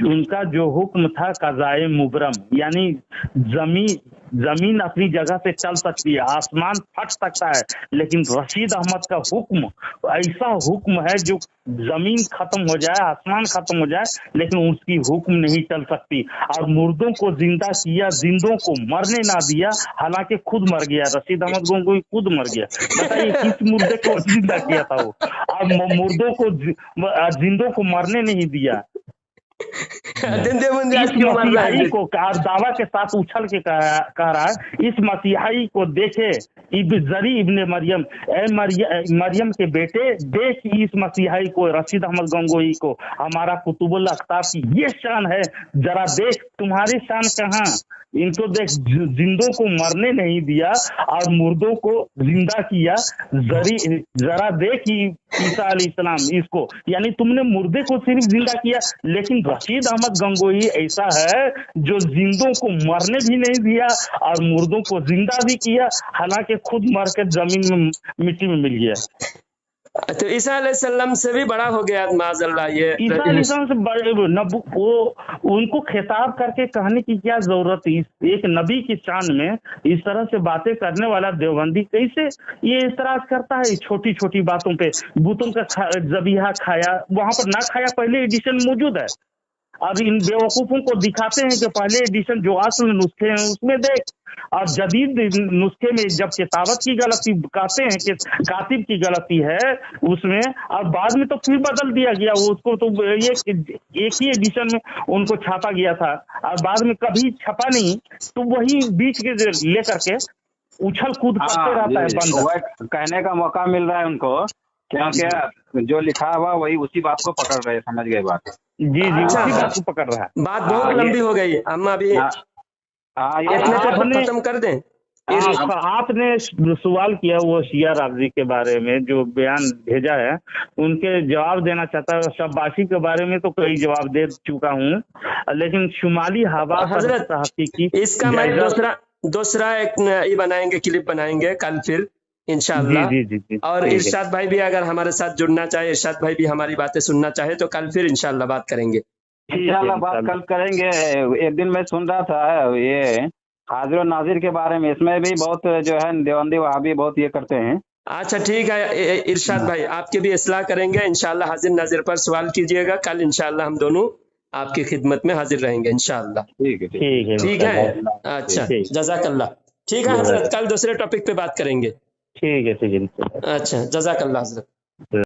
उनका जो हुक्म था कज़ाए मुबरम, यानी जमीन अपनी जगह से चल सकती है, आसमान फट सकता है, लेकिन रशीद अहमद का हुक्म ऐसा हुक्म है जो जमीन खत्म हो जाए, आसमान खत्म हो जाए, लेकिन उसकी हुक्म नहीं चल सकती। और मुर्दों को जिंदा किया, जिंदों को मरने ना दिया, हालांकि खुद मर गया। रशीद अहमद गंगोही खुद मर गया। बताइए किस मुर्दे को जिंदा किया था वो? और मुर्दों को जिंदों को मरने नहीं दिया। मसीहाई को दावा के साथ उछल के कह रहा है, इस मसीहाई को देखे जरी इब्ने मरियम, मरियम के बेटे, देख इस मसीहाई को, रशीद अहमद गंगोही को, हमारा कुतुबुल अख्ताब की ये शान है, जरा देख तुम्हारी शान कहाँ? इनको देख, जिंदों को मरने नहीं दिया और मुर्दों को जिंदा किया। जरा देख ईसा अलैहिस्सलाम इसको, यानी तुमने मुर्दे को सिर्फ जिंदा किया, लेकिन रशीद अहमद गंगोही ऐसा है जो जिंदों को मरने भी नहीं दिया और मुर्दों को जिंदा भी किया, हालांकि खुद मर के जमीन में मिट्टी में मिल गया। तो ईसा अलैहिस्सलाम से भी बड़ा हो गया माज़अल्लाह। ये ईसा अलैहिस्सलाम से बड़े वो उनको खिताब करके कहने की क्या जरूरत है? एक नबी की शान में इस तरह से बातें करने वाला देवबंदी कैसे ये इतराज करता है छोटी छोटी बातों पे? बूतों का जबीहा खाया, वहां पर ना खाया पहले एडिशन मौजूद है। अब इन बेवकूफों को दिखाते हैं कि पहले एडिशन जो असल नुस्खे हैं उसमें देख, और जदीद नुस्खे में जब किताबत की गलती कहते हैं कि कातिब की गलती है उसमें, और बाद में तो फिर बदल दिया गया उसको, तो ये एक ही एडिशन में उनको छापा गया था और बाद में कभी छपा नहीं, तो वही बीच के लेकर के उछल कूद करते रहता है बंदा। कहने का मौका मिल रहा है उनको, क्योंकि जो लिखा हुआ वही उसी बात को पकड़ रहे, समझ गए बात? जी उसी बात को पकड़ रहा है। बात बहुत लंबी हो गई, हम अभी खत्म कर दें। आपने सवाल किया वो शिया राफजी के बारे में जो बयान भेजा है, उनके जवाब देना चाहता है। शब्बाशी के बारे में तो कई जवाब दे चुका हूँ, लेकिन शुमाली हवा हजरत इसका मैं दूसरा एक ये बनाएंगे, क्लिप बनाएंगे कल फिर इंशाअल्लाह। जी। और इरशाद भाई भी अगर हमारे साथ जुड़ना चाहे, इरशाद भाई भी हमारी बातें सुनना चाहे, तो कल फिर इंशाअल्लाह बात करेंगे। इंशाअल्लाह बात कल करेंगे। एक दिन मैं सुन रहा था ये हाजिर और नाजिर के बारे में, इसमें भी बहुत जो है देवबंदी वहाबी बहुत ये करते हैं। अच्छा ठीक है इरशाद भाई, आपके भी इस्लाह करेंगे इंशाअल्लाह। हाजिर नाजिर पर सवाल कीजिएगा, कल इंशाअल्लाह हम दोनों आपकी खिदमत में हाजिर रहेंगे इंशाअल्लाह। ठीक है। अच्छा जज़ाकल्लाह। ठीक है हजरत, कल दूसरे टॉपिक पे बात करेंगे। ठीक है। अच्छा जज़ाकल्लाह हजरत।